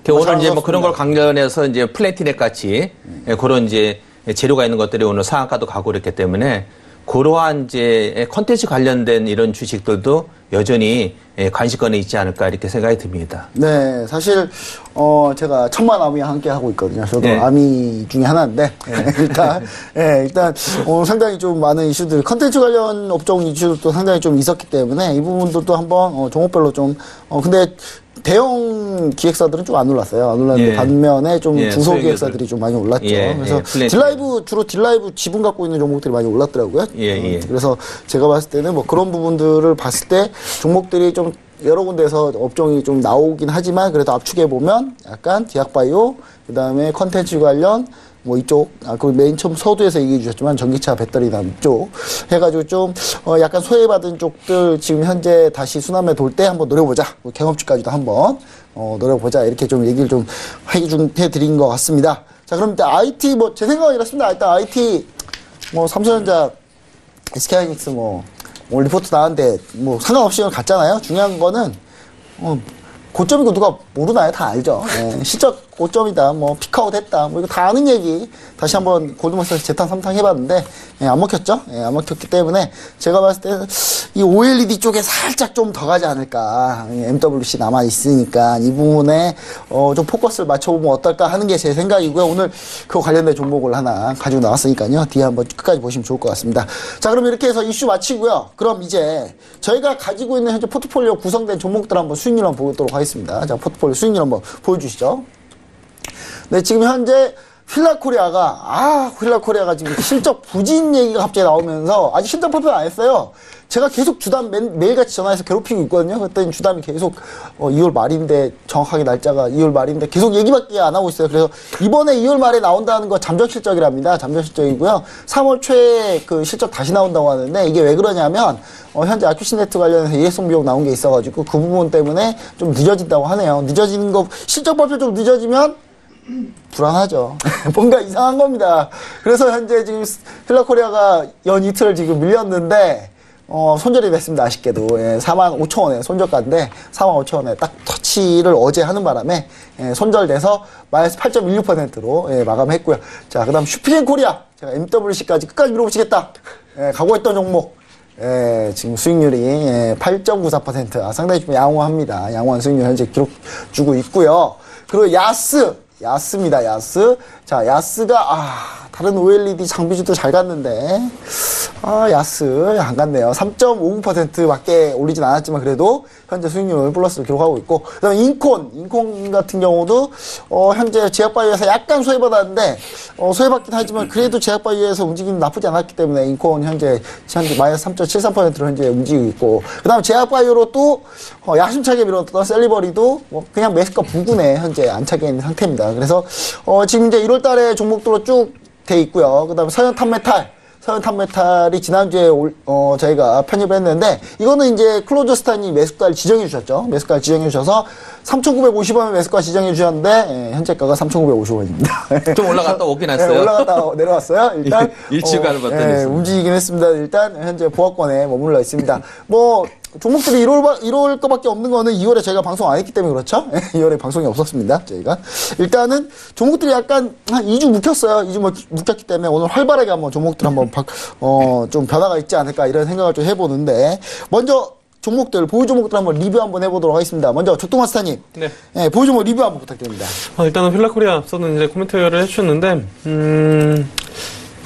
오늘 이제 뭐 그런 걸 관련해서 이제 플래티넷 같이 그런 이제 재료가 있는 것들이 오늘 상한가도 가고 그랬기 때문에 그러한 이제 컨텐츠 관련된 이런 주식들도 여전히 관심권에 있지 않을까 이렇게 생각이 듭니다. 네, 사실 제가 천만 아미와 함께 하고 있거든요. 저도 네. 아미 중에 하나인데 일단 상당히 좀 많은 이슈들, 컨텐츠 관련 업종 이슈도 상당히 좀 있었기 때문에 이 부분도 한번 종목별로 좀 근데 대형 기획사들은 좀 안 올랐어요. 안 올랐는데 예. 반면에 좀 예, 중소 소액 기획사들이 좀 많이 올랐죠. 예, 그래서 예, 플래티넘. 딜라이브 주로 딜라이브 지분 갖고 있는 종목들이 많이 올랐더라고요. 예. 그래서 제가 봤을 때는 뭐 그런 부분들을 봤을 때 종목들이 좀 여러 군데에서 업종이 좀 나오긴 하지만 그래도 압축해 보면 약간 디약바이오 그다음에 컨텐츠 관련 뭐 이쪽 그 맨 처음 서두에서 얘기해 주셨지만 전기차 배터리나 이쪽 해가지고 좀 약간 소외받은 쪽들 지금 현재 다시 순환매 돌 때 한번 노려보자. 뭐 경험주까지도 한번 노려보자 이렇게 좀 얘기를 좀 해드린 것 같습니다. 자 그럼 일단 IT 뭐 제 생각은 이렇습니다. 일단 IT 뭐 삼성전자, SK하이닉스 뭐 오늘 리포트 나왔는데 뭐 상관없이 갔잖아요. 중요한 거는 고점이고 누가 모르나요? 다 알죠. 예, 실적 고점이다, 뭐 피크아웃 했다, 뭐 이거 다 아는 얘기. 다시 한번 골드만삭스 재탕 3탕 해봤는데 안 먹혔죠. 안 먹혔기 때문에 제가 봤을 때는 이 OLED 쪽에 살짝 좀 더 가지 않을까. MWC 남아 있으니까 이 부분에 좀 포커스를 맞춰보면 어떨까 하는 게 제 생각이고요. 오늘 그거 관련된 종목을 하나 가지고 나왔으니까요. 뒤에 한번 끝까지 보시면 좋을 것 같습니다. 자, 그럼 이렇게 해서 이슈 마치고요. 그럼 이제 저희가 가지고 있는 현재 포트폴리오 구성된 종목들 한번 수익률 한번 보도록 하겠습니다. 자, 포트폴리오 수익률 한번 보여주시죠. 네, 지금 현재 휠라코리아가 지금 실적 부진 얘기가 갑자기 나오면서 아직 실적 발표 안 했어요. 제가 계속 주담 매일같이 전화해서 괴롭히고 있거든요. 그랬더니 주담이 계속 2월 말인데 정확하게 날짜가 2월 말인데 계속 얘기밖에 안 하고 있어요. 그래서 이번에 2월 말에 나온다는 거 잠정 실적이랍니다. 잠정 실적이고요. 3월 초에 그 실적 다시 나온다고 하는데 이게 왜 그러냐면 현재 아큐시네트 관련해서 예액성 비용 나온 게 있어가지고 그 부분 때문에 좀 늦어진다고 하네요. 늦어지는 거 실적 발표 좀 늦어지면 불안하죠. 뭔가 이상한 겁니다. 그래서 현재 지금 휠라코리아가 연 이틀을 지금 밀렸는데 손절이 됐습니다. 아쉽게도 45,000원에 손절가인데 45,000원에 딱 터치를 어제 하는 바람에 손절돼서 마이너스 8.16%로 마감했고요. 자, 그다음 슈피젠 코리아 제가 MWC까지 끝까지 밀어붙이겠다 가고 있던 종목. 지금 수익률이 8.94%. 상당히 좀 양호합니다. 양호한 수익률 현재 기록 주고 있고요. 그리고 야스입니다. 야스. 자, 야스가 다른 OLED 장비주도 잘 갔는데 야스 안 갔네요. 3.50%밖에 오르진 않았지만 그래도 현재 수익률 플러스를 기록하고 있고, 그다음에 인콘 같은 경우도 현재 제약바이오에서 약간 소외받았는데 소외받긴 하지만 그래도 제약바이오에서 움직임이 나쁘지 않았기 때문에 인콘 현재 마이너스 3.73%로 현재 움직이고 있고, 그다음에 제약바이오로 또 야심차게 밀어넣었던 셀리버리도 그냥 매수가 부근에 현재 안착해 있는 상태입니다. 그래서 지금 이제 1월달에 종목들로 쭉 돼 있고요. 그다음에 서현탄메탈이 지난주에 저희가 편입을 했는데, 이거는 이제 클로저스탄이 매수가를 지정해 주셨죠. 매수가를 지정해 주셔서 3,950원에 매수가 지정해 주셨는데, 현재가가 3,950원입니다. 좀 올라갔다 오긴 했어요. 네, 올라갔다 내려왔어요. 일단 일치가를 봤더니 움직이긴 했습니다. 일단 현재 보합권에 머물러 있습니다. 종목들이 1월 거밖에 없는 거는 2월에 저희가 방송 안 했기 때문에 그렇죠. 2월에 방송이 없었습니다. 저희가 일단은 종목들이 약간 한 2주 묵혔어요. 2주 묵혔기 때문에 오늘 활발하게 한번 종목들 한번 좀 변화가 있지 않을까 이런 생각을 좀 해보는데, 먼저 보유 종목들 한번 리뷰 한번 해보도록 하겠습니다. 먼저 조동환스타님, 네. 보유 종목 리뷰 한번 부탁드립니다. 일단은 필라코리아 앞서는 이제 코멘트를 해주셨는데,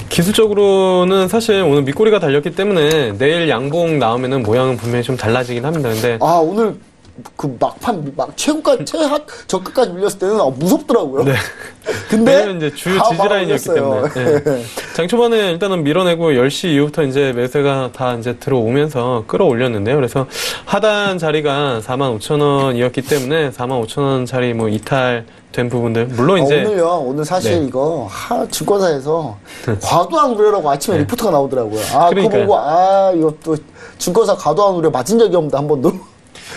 기술적으로는 사실 오늘 밑꼬리가 달렸기 때문에 내일 양봉 나오면은 모양은 분명히 좀 달라지긴 합니다. 근데 오늘 그 막판 저가까지 밀렸을 때는 무섭더라고요. 네. 근데 왜냐면 이제 주요 지지라인이었기 때문에. 네. 장 초반에 일단은 밀어내고 10시 이후부터 이제 매수가 다 이제 들어오면서 끌어올렸는데요. 그래서 하단 자리가 45,000원이었기 때문에 45,000원짜리 이탈된 부분들. 물론 이제. 오늘 사실 네. 이거, 증권사에서 과도한 우려라고 아침에 리포트가 나오더라고요. 그거 보고, 이것도 증권사 과도한 우려 맞은 적이 없는데, 한 번도.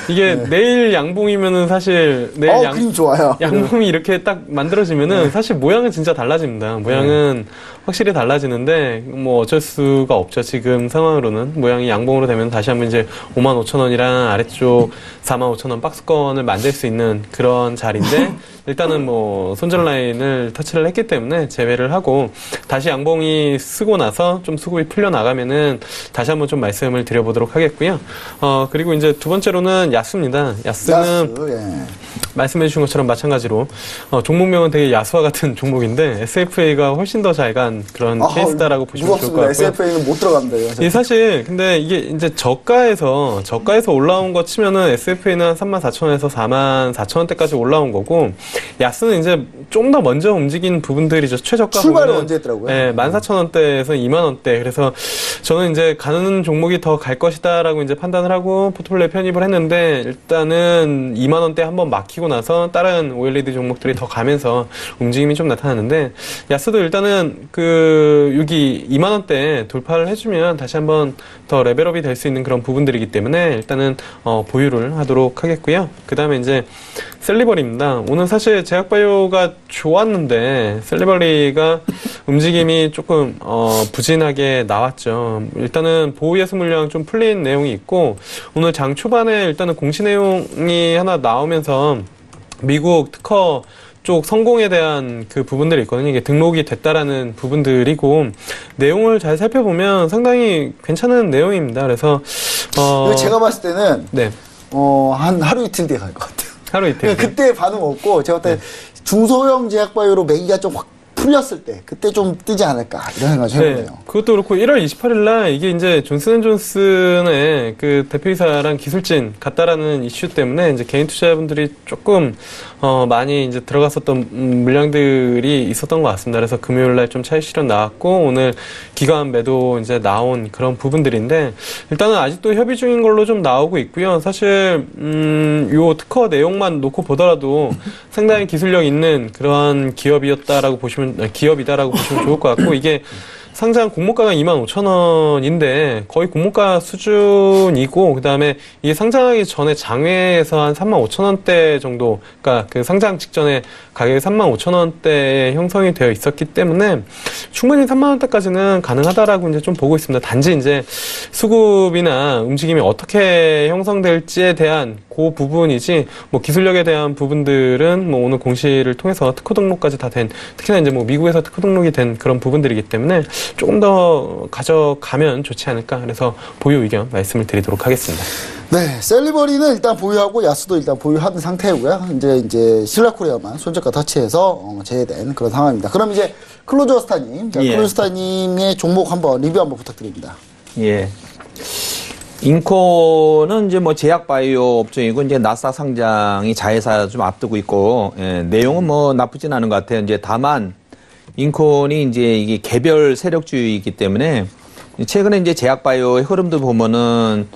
이게 내일 양봉이면은 사실 내일 그림 좋아요. 양봉이 이렇게 딱 만들어지면은 사실 모양은 진짜 달라집니다. 모양은 확실히 달라지는데 어쩔 수가 없죠. 지금 상황으로는 모양이 양봉으로 되면 다시 한번 이제 55,000원이랑 아래쪽 45,000원 박스권을 만들 수 있는 그런 자리인데, 일단은 손절 라인을 터치를 했기 때문에 제외를 하고, 다시 양봉이 쓰고 나서 좀 수급이 풀려 나가면은 다시 한번 좀 말씀을 드려보도록 하겠고요. 그리고 이제 두 번째로는 야스입니다. 야스는 말씀해 주신 것처럼 마찬가지로 종목명은 되게 야수와 같은 종목인데 SFA가 훨씬 더 잘 간 그런 케이스다라고 보시면 좋을 것 같고요. SFA는 못 들어갑니다. 예, 사실 근데 이게 이제 저가에서 올라온 거 치면은 SFA는 한 34,000원에서 44,000원대까지 올라온 거고, 야스는 이제 좀 더 먼저 움직인 부분들이죠. 최저가 출발을 언제 했더라고요. 예, 14,000원대에서 20,000원대. 그래서 저는 이제 가는 종목이 더 갈 것이다라고 이제 판단을 하고 포트폴리오에 편입을 했는데, 일단은 20,000원대 한번 막히고 나서 다른 OLED 종목들이 더 가면서 움직임이 좀 나타나는데, 야스도 일단은 여기 20,000원대 돌파를 해주면 다시 한번 더 레벨업이 될 수 있는 그런 부분들이기 때문에 일단은 보유를 하도록 하겠고요. 그 다음에 이제 셀리버리입니다. 오늘 사실 제약바이오가 좋았는데 셀리버리가 움직임이 조금 부진하게 나왔죠. 일단은 보호 예수 물량 좀 풀린 내용이 있고, 오늘 장 초반에 일단은 공시 내용이 하나 나오면서 미국 특허 쪽 성공에 대한 그 부분들이 있거든요. 이게 등록이 됐다라는 부분들이고, 내용을 잘 살펴보면 상당히 괜찮은 내용입니다. 그래서 이거 제가 봤을 때는 네. 한 하루 이틀 뒤에 갈 것 같아요. 하루 이틀. 그때 반응 없고, 제가 봤을 때 중소형 제약바이오로 매기가 좀 확 풀렸을 때 그때 좀 뜨지 않을까 이런 생각을 해보네요. 그것도 그렇고 1월 28일 날 이게 이제 존슨앤존슨의 그 대표이사랑 기술진 같다라는 이슈 때문에 이제 개인 투자자분들이 조금 많이 이제 들어갔었던 물량들이 있었던 것 같습니다. 그래서 금요일 날 좀 차익 실현 나왔고, 오늘 기관 매도 이제 나온 그런 부분들인데, 일단은 아직도 협의 중인 걸로 좀 나오고 있고요. 사실 요 특허 내용만 놓고 보더라도 상당히 기술력 있는 그런 기업이다라고 보시면 좋을 것 같고, 이게 상장 공모가가 25,000원인데 거의 공모가 수준이고, 그 다음에 이게 상장하기 전에 장외에서 한 35,000원대 정도, 그러니까 그 상장 직전에 가격이 35,000원대에 형성이 되어 있었기 때문에 충분히 30,000원대까지는 가능하다라고 이제 좀 보고 있습니다. 단지 이제 수급이나 움직임이 어떻게 형성될지에 대한 그 부분이지 뭐 기술력에 대한 부분들은 뭐 오늘 공시를 통해서 특허 등록까지 다 된, 특히나 이제 뭐 미국에서 특허 등록이 된 그런 부분들이기 때문에 조금 더 가져가면 좋지 않을까. 그래서 보유 의견 말씀을 드리도록 하겠습니다. 네, 셀리버리는 일단 보유하고 야수도 일단 보유하는 상태고요. 이제 신라코리아만 손절가 터치해서 제외된 그런 상황입니다. 그럼 이제 클로저스타님, 예. 클로저스타님의 종목 한번 리뷰 한번 부탁드립니다. 예. 인코는 이제 뭐 제약 바이오 업종이고 이제 나스닥 상장이 자회사 좀 앞두고 있고, 예, 내용은 뭐 나쁘진 않은 것 같아요. 이제 다만 인콘이 이제 이게 개별 세력주의이기 때문에 최근에 이제 제약 바이오의 흐름도 보면은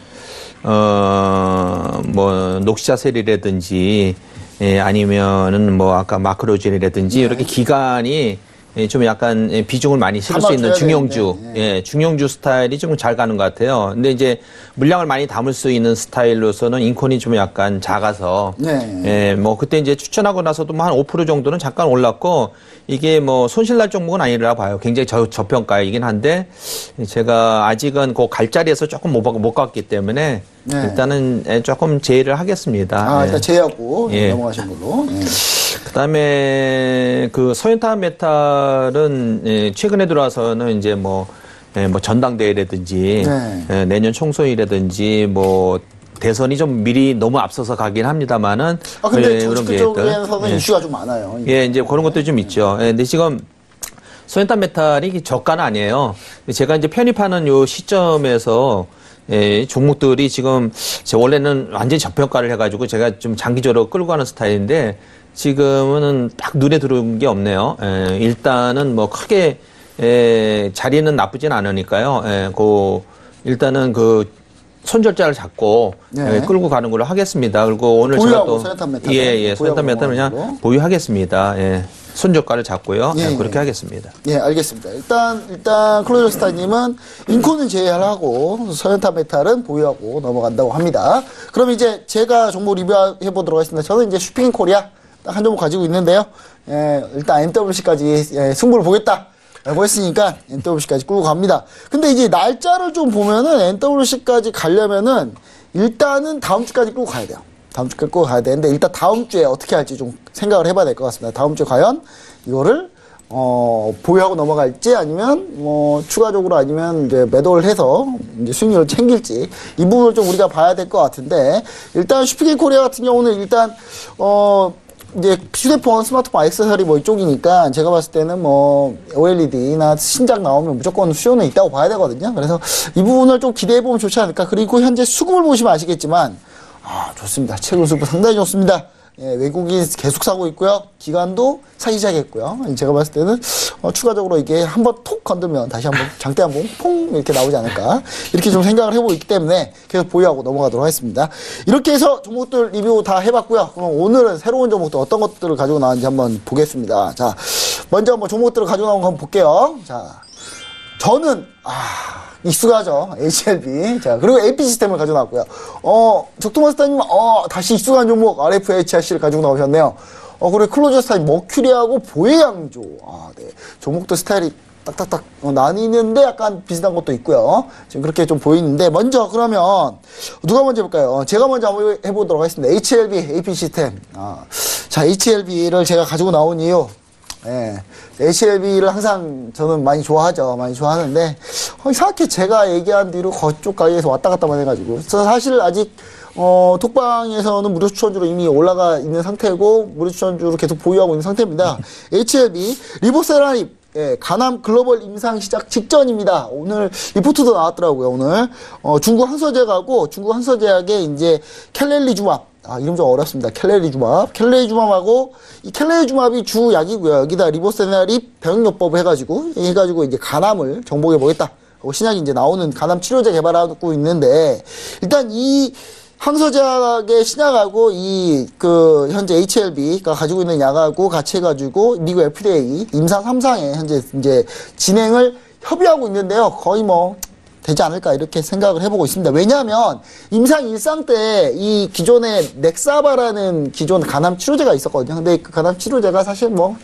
뭐 녹시자셀이라든지, 예, 아니면은 뭐 아까 마크로젠이라든지 이렇게 기관이 좀 약간 비중을 많이 실을 수 있는 중형주, 예, 중형주 스타일이 좀 잘 가는 것 같아요. 근데 이제 물량을 많이 담을 수 있는 스타일로서는 인콘이 좀 약간 작아서, 예, 뭐 그때 이제 추천하고 나서도 뭐 한 5% 정도는 잠깐 올랐고, 이게 뭐 손실날 종목은 아니라 봐요. 굉장히 저평가이긴 한데, 제가 아직은 그 갈자리에서 조금 못 갔기 때문에, 일단은 조금 제의를 하겠습니다. 일단 제외하고 예. 넘어가신 걸로. 예. 그다음에 그 서현탄 메탈은, 예, 최근에 들어와서는 이제 뭐 전당대회라든지, 예, 내년 총선이라든지 뭐 대선이 좀 미리 너무 앞서서 가긴 합니다만은, 근데 예, 정치 쪽에서는 이슈가 좀 많아요. 예, 이제 그런 것도 좀 있죠. 예, 근데 지금 서현탄 메탈이 저가는 아니에요. 제가 이제 편입하는 요 시점에서, 예, 종목들이 지금 원래는 완전히 저평가를 해가지고 제가 좀 장기적으로 끌고 가는 스타일인데, 지금은 딱 눈에 들어온 게 없네요. 예, 일단은 뭐 크게, 예, 자리는 나쁘진 않으니까요. 예, 일단은 손절자를 잡고, 예, 끌고 가는 걸로 하겠습니다. 그리고 오늘 제가 또 서현탄 메탈. 예, 서현탄 메탈 그냥 보유하겠습니다. 예. 손절가를 잡고요. 예, 그렇게 하겠습니다. 예, 알겠습니다. 일단 클로저스타님은 인코는 제외하고 서현탄 메탈은 보유하고 넘어간다고 합니다. 그럼 이제 제가 종목 리뷰해 보도록 하겠습니다. 저는 이제 슈핑 코리아 딱 한 종목 가지고 있는데요. 예, 일단 MWC까지 승부를 보겠다. 했으니까 NWC까지 끌고 갑니다. 근데 이제 날짜를 좀 보면은 NWC까지 가려면은 일단은 다음 주까지 끌고 가야 돼요. 다음 주까지 끌고 가야 되는데 일단 다음 주에 어떻게 할지 좀 생각을 해봐야 될 것 같습니다. 다음 주에 과연 이거를 보유하고 넘어갈지 아니면 뭐 추가적으로 아니면 이제 매도를 해서 이제 수익률을 챙길지 이 부분을 좀 우리가 봐야 될 것 같은데 일단 슈핑 코리아 같은 경우는 일단 이제 휴대폰, 스마트폰, 액세서리 뭐 이쪽이니까 제가 봤을 때는 뭐 OLED나 신작 나오면 무조건 수요는 있다고 봐야 되거든요. 그래서 이 부분을 좀 기대해 보면 좋지 않을까. 그리고 현재 수급을 보시면 아시겠지만 좋습니다. 최근 수급 상당히 좋습니다. 예, 외국인 계속 사고 있고요. 기관도 사기 시작했고요. 제가 봤을 때는 추가적으로 이게 한번 톡 건들면 다시 한번 장대 한번 퐁 이렇게 나오지 않을까 이렇게 좀 생각을 해보고 있기 때문에 계속 보유하고 넘어가도록 하겠습니다. 이렇게 해서 종목들 리뷰 다 해봤고요. 그럼 오늘은 새로운 종목들 어떤 것들을 가지고 나왔는지 한번 보겠습니다. 자, 먼저 한번 종목들을 가지고 나온 거 한번 볼게요. 자, 저는 익숙하죠. HLB. 자, 그리고 AP 시스템을 가지고 나왔고요. 적토마스타님, 다시 익숙한 종목 RFHRC를 가지고 나오셨네요. 그리고 클로저스타님, 머큐리하고 보혜양조. 네. 종목도 스타일이 딱딱딱 나뉘는데 약간 비슷한 것도 있고요. 지금 그렇게 좀 보이는데, 먼저 그러면, 누가 먼저 해볼까요? 제가 먼저 한번 해보도록 하겠습니다. HLB, AP 시스템. 자, HLB를 제가 가지고 나온 이유. 예. HLB를 항상 저는 많이 좋아하죠. 많이 좋아하는데, 이상하게 제가 얘기한 뒤로 그쪽 가게에서 왔다 갔다만 해가지고. 저 사실 아직, 톡방에서는 무료 추천주로 이미 올라가 있는 상태고, 무료 추천주로 계속 보유하고 있는 상태입니다. HLB, 리보세라닙, 예, 가남 글로벌 임상 시작 직전입니다. 오늘 리포트도 나왔더라고요, 오늘. 중국 한서제약하고, 중국 한서제약의 이제 켈렐리주맙. 이름 좀 어렵습니다. 켈레리주맙. 켈레리주맙하고, 이 켈레리주맙이 주 약이고요. 여기다 리보세나립 병용요법 해가지고 이제 간암을 정복해 보겠다. 신약이 이제 나오는 간암 치료제 개발하고 있는데, 일단 이 항서제약의 신약하고 현재 HLB가 가지고 있는 약하고 같이 해가지고 미국 FDA 임상 3상에 현재 이제 진행을 협의하고 있는데요. 거의 뭐, 되지 않을까 이렇게 생각을 해보고 있습니다. 왜냐하면 임상 1상 때 이 기존에 넥사바라는 기존 간암 치료제가 있었거든요. 근데 그 간암 치료제가 사실 뭐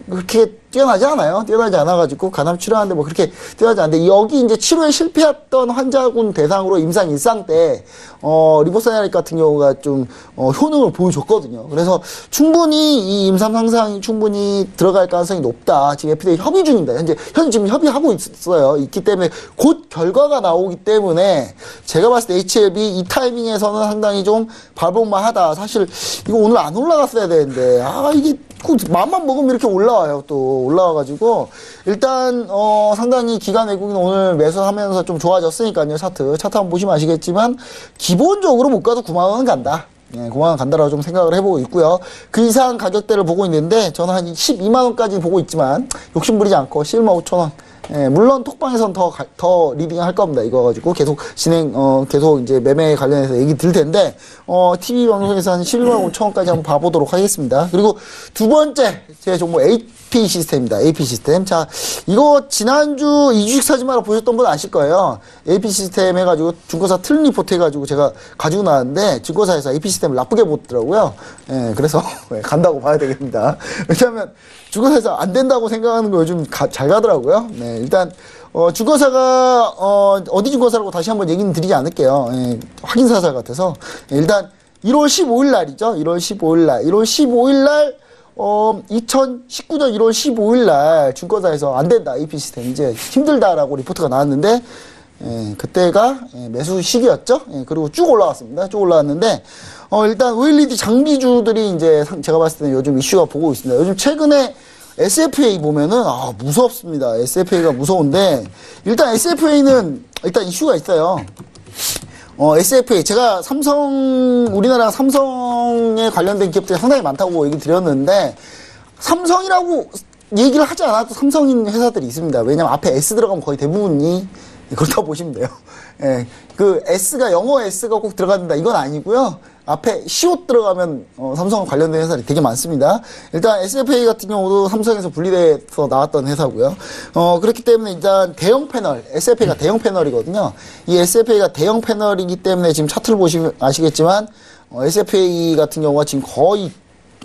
그렇게 뛰어나지 않아요. 뛰어나지 않아가지고 간암 치료하는데 뭐 그렇게 뛰어나지 않는데 여기 이제 치료에 실패했던 환자군 대상으로 임상 1상 때 리보사이아닉 같은 경우가 좀 효능을 보여줬거든요. 그래서 충분히 이 임상 상상이 충분히 들어갈 가능성이 높다. 지금 FDA 협의 중입니다. 현재 지금 협의하고 있기 때문에 곧 결과가 나오기 때문에 제가 봤을 때 HLB 이 타이밍에서는 상당히 좀 발볼만하다. 사실 이거 오늘 안 올라갔어야 되는데 이게 맘만 먹으면 이렇게 올라와요. 또 올라와가지고 일단 상당히 기관 외국인 오늘 매수하면서 좀 좋아졌으니까요. 차트 한번 보시면 아시겠지만 기본적으로 못 가도 9만 원은 간다. 9만 원 간다라고 좀 생각을 해보고 있고요. 그 이상 가격대를 보고 있는데 저는 한 12만 원까지 보고 있지만 욕심 부리지 않고 11만 5천 원. 물론 톡방에선 더 리딩 할 겁니다. 이거 가지고 계속 계속 이제 매매 관련해서 얘기 드릴 텐데, TV 방송에서 한 11만 5천 원까지 한번 봐보도록 하겠습니다. 그리고 두 번째, 제 종목 AP 시스템입니다. AP 시스템. 자, 이거 지난주 이주식 사지마라 보셨던 분 아실 거예요. AP 시스템 해가지고 증권사 틀린 리포트 해가지고 제가 가지고 나왔는데, 증권사에서 AP 시스템을 나쁘게 보더라고요. 그래서 간다고 봐야 되겠습니다. 왜냐하면 증권사에서 안 된다고 생각하는 거 요즘 잘 가더라고요. 일단 증권사가 어디 증권사라고 다시 한번 얘기는 드리지 않을게요. 확인사설 같아서 일단 1월 15일 날이죠. 1월 15일 날 2019년 1월 15일 날 증권사에서 안 된다. AP 시스템 이제 힘들다라고 리포트가 나왔는데 그때가 매수 시기였죠. 그리고 쭉 올라왔습니다. 쭉 올라왔는데 일단 OLED 장비주들이 이제 제가 봤을 때는 요즘 이슈가 보고 있습니다. 요즘 최근에 SFA 보면은 무섭습니다. SFA가 무서운데 일단 SFA는 일단 이슈가 있어요. SFA 제가 우리나라 삼성에 관련된 기업들이 상당히 많다고 얘기 드렸는데 삼성이라고 얘기를 하지 않아도 삼성인 회사들이 있습니다. 왜냐면 앞에 S 들어가면 거의 대부분이 그렇다고 보시면 돼요. 그 S가 영어 S가 꼭 들어간다 이건 아니고요. 앞에 시옷 들어가면 삼성 관련된 회사들이 되게 많습니다. 일단 SFA 같은 경우도 삼성에서 분리돼서 나왔던 회사고요. 그렇기 때문에 일단 대형 패널, SFA가 대형 패널이거든요. 이 SFA가 대형 패널이기 때문에 지금 차트를 보시면 아시겠지만 SFA 같은 경우가 지금 거의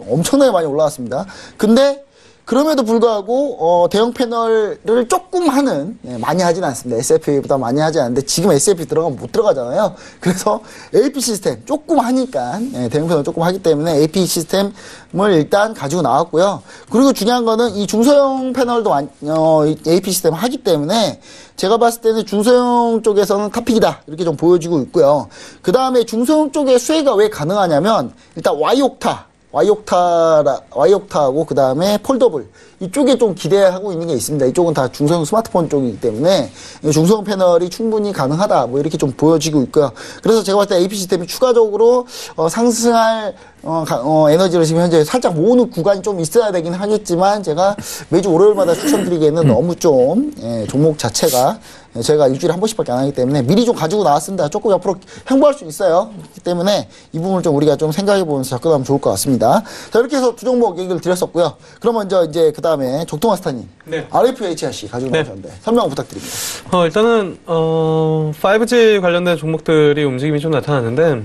엄청나게 많이 올라왔습니다. 근데 그럼에도 불구하고 대형 패널을 조금 하는 많이 하진 않습니다. SFA보다 많이 하지 않는데 지금 SFA 들어가면 못 들어가잖아요. 그래서 AP 시스템 조금 하니까 대형 패널 조금 하기 때문에 AP 시스템을 일단 가지고 나왔고요. 그리고 중요한 거는 이 중소형 패널도 AP 시스템 하기 때문에 제가 봤을 때는 중소형 쪽에서는 탑픽이다 이렇게 좀 보여지고 있고요. 그 다음에 중소형 쪽의 수혜가 왜 가능하냐면 일단 Y옥타하고 그 다음에 폴더블 이쪽에 좀 기대하고 있는 게 있습니다. 이쪽은 다 중소형 스마트폰 쪽이기 때문에 중소형 패널이 충분히 가능하다 뭐 이렇게 좀 보여지고 있고요. 그래서 제가 봤을 때 AP 시스템이 추가적으로 상승할 에너지를 지금 현재 살짝 모으는 구간이 좀 있어야 되긴 하겠지만 제가 매주 월요일마다 추천드리기에는 너무 좀 종목 자체가 제가 일주일에 한 번씩밖에 안 하기 때문에 미리 좀 가지고 나왔습니다. 조금 옆으로 행보할 수 있어요. 그렇기 때문에 이 부분을 좀 우리가 좀 생각해 보면서 접근하면 좋을 것 같습니다. 자, 이렇게 해서 두 종목 얘기를 드렸었고요. 그럼 먼저 이제 그 다음에 적동마스터님 RFHRC 가지고 나오셨는데 설명 부탁드립니다. 일단은 5G 관련된 종목들이 움직임이 좀 나타났는데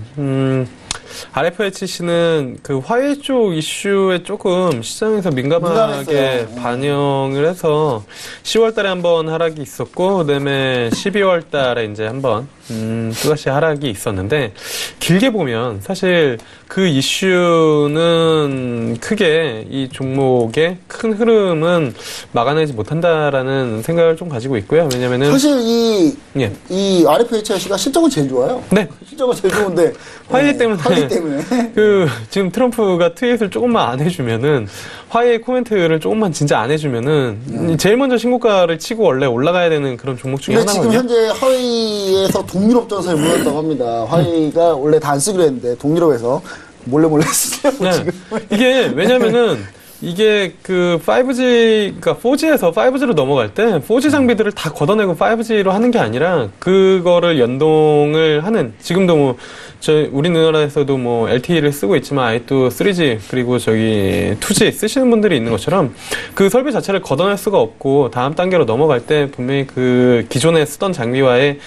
RFHC는 그 화웨이 쪽 이슈에 조금 시장에서 민감하게 반영을 해서 10월 달에 한번 하락이 있었고, 그 다음에 12월 달에 이제 한번, 또다시 하락이 있었는데, 길게 보면 사실 그 이슈는 크게 이 종목의 큰 흐름은 막아내지 못한다라는 생각을 좀 가지고 있고요. 왜냐면은. 사실 이 RFHRC가 실적은 제일 좋아요. 네. 실적은 제일 좋은데. 화웨이 때문에. 지금 트럼프가 트윗을 조금만 안 해주면은, 화웨이 코멘트를 조금만 진짜 안 해주면은, 제일 먼저 신고가를 치고 원래 올라가야 되는 그런 종목 중에 하나거든요. 지금 현재 화웨이에서 동유럽 전선에 물었다고 합니다. 화웨이가 원래 다 안 쓰기로 했는데, 동유럽에서 몰래 쓰려고 네. 지금. 이게, 왜냐면은, 이게 그 5G, 그러니까 4G에서 5G로 넘어갈 때 4G 장비들을 다 걷어내고 5G로 하는 게 아니라 그거를 연동을 하는, 지금도 뭐 우리나라에서도 뭐 LTE를 쓰고 있지만 아직도 3G 그리고 2G 쓰시는 분들이 있는 것처럼 그 설비 자체를 걷어낼 수가 없고 다음 단계로 넘어갈 때 분명히 그 기존에 쓰던 장비와의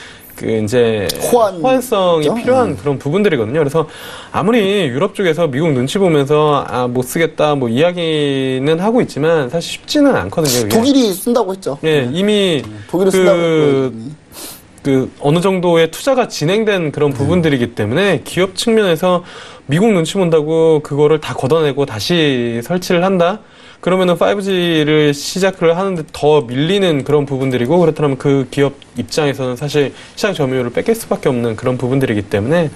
이제 호환성이 필요한 그런 부분들이거든요. 그래서 아무리 유럽 쪽에서 미국 눈치 보면서 못 쓰겠다 뭐 이야기는 하고 있지만 사실 쉽지는 않거든요. 이게. 독일이 쓴다고 했죠. 예, 이미 독일이 쓴다고 했고. 어느 정도의 투자가 진행된 그런 부분들이기 때문에 기업 측면에서 미국 눈치 본다고 그거를 다 걷어내고 다시 설치를 한다? 그러면은 5G를 시작을 하는데 더 밀리는 그런 부분들이고, 그렇다면 그 기업 입장에서는 사실 시장 점유율을 뺏길 수밖에 없는 그런 부분들이기 때문에,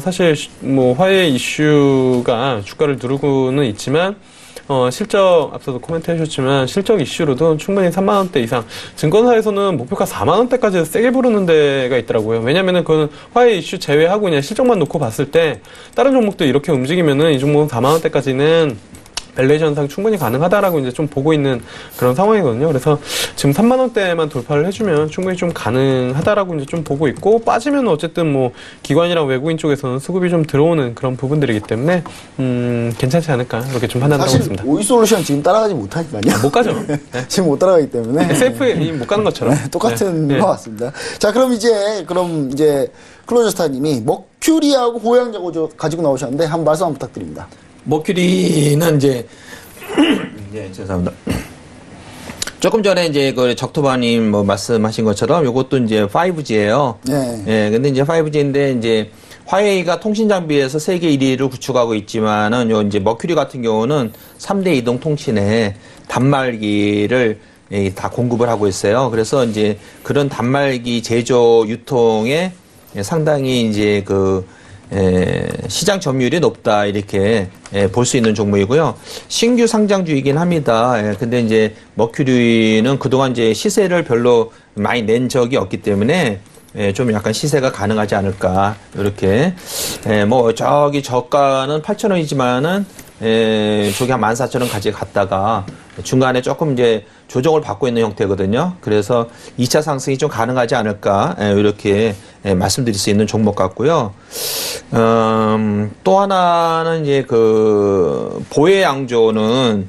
사실 뭐 화웨이 이슈가 주가를 누르고는 있지만, 실적, 앞서도 코멘트 해주셨지만, 실적 이슈로도 충분히 3만원대 이상, 증권사에서는 목표가 4만원대까지 세게 부르는 데가 있더라고요. 왜냐면은 그건 화웨이 이슈 제외하고 그냥 실적만 놓고 봤을 때, 다른 종목도 이렇게 움직이면은 이 종목은 4만원대까지는 밸류에이션상 충분히 가능하다라고 이제 좀 보고 있는 그런 상황이거든요. 그래서 지금 3만 원대만 돌파를 해주면 충분히 좀 가능하다라고 이제 좀 보고 있고, 빠지면 어쨌든 뭐 기관이랑 외국인 쪽에서는 수급이 좀 들어오는 그런 부분들이기 때문에 괜찮지 않을까 이렇게 좀 판단하고 있습니다. 사실 오이솔루션 지금 따라가지 못하니까요. 못 가죠. 네. 지금 못 따라가기 때문에 SF에 못 가는 것처럼 똑같은 네. 것 같습니다. 자, 그럼 이제 클로저스타님이 머큐리하고 보양자고 가지고 나오셨는데 한 말씀 한번 부탁드립니다. 머큐리는 이제 죄송합니다. 조금 전에 이제 그 적토바님 뭐 말씀하신 것처럼 이것도 이제 5G예요. 네. 예, 근데 이제 5G인데 이제 화웨이가 통신 장비에서 세계 1위를 구축하고 있지만은 요 이제 머큐리 같은 경우는 3대 이동 통신에 단말기를 다 공급을 하고 있어요. 그래서 이제 그런 단말기 제조 유통에 상당히 이제 시장 점유율이 높다 이렇게 볼 수 있는 종목이고요. 신규 상장주이긴 합니다. 근데 이제 머큐리는 그동안 이제 시세를 별로 많이 낸 적이 없기 때문에 좀 약간 시세가 가능하지 않을까 이렇게 뭐 저기 저가는 8,000원이지만은 저기 한 14,000원까지 갔다가 중간에 조금 이제 조정을 받고 있는 형태거든요. 그래서 2차 상승이 좀 가능하지 않을까 이렇게 말씀드릴 수 있는 종목 같고요. 또 하나는 이제 보혜양조는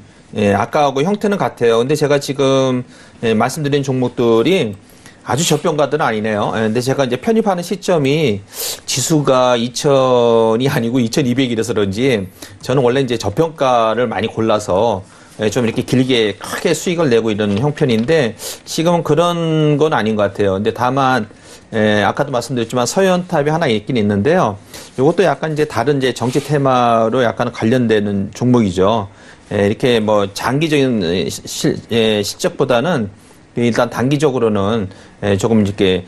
아까하고 형태는 같아요. 근데 제가 지금 말씀드린 종목들이 아주 저평가들은 아니네요. 근데 제가 이제 편입하는 시점이 지수가 2000이 아니고 2200이라서 그런지 저는 원래 이제 저평가를 많이 골라서 좀 이렇게 길게 크게 수익을 내고 이런 형편인데 지금은 그런 건 아닌 것 같아요. 근데 다만 아까도 말씀드렸지만 서현탑이 하나 있긴 있는데요. 이것도 약간 이제 다른 이제 정치 테마로 약간 관련되는 종목이죠. 이렇게 뭐 장기적인 실적보다는 일단 단기적으로는 조금 이렇게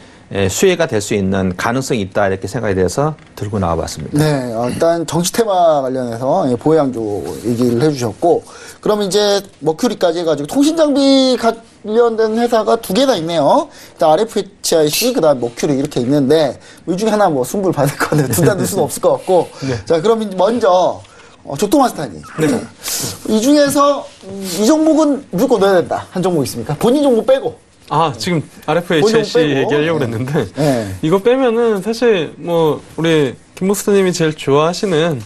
수혜가 될 수 있는 가능성이 있다 이렇게 생각이 돼서 들고 나와봤습니다. 네, 일단 정치 테마 관련해서 보혜양조 얘기를 해주셨고, 그럼 이제 머큐리까지 해가지고 통신 장비 관련된 회사가 두 개나 있네요. 일단 RFHIC 그다음 머큐리 이렇게 있는데 이 중에 하나 뭐 승부를 받을 것 같아요. 둘 다 넣을 수는 없을 것 같고. 네. 자, 그럼 먼저 조토마스타님. 네. 이 중에서 이 종목은 무조건 넣어야 된다. 한 종목 있습니까? 본인 종목 빼고. 지금 RFHIC 얘기하려고 그랬는데, 이거 빼면은 사실 뭐, 우리 김보스님이 제일 좋아하시는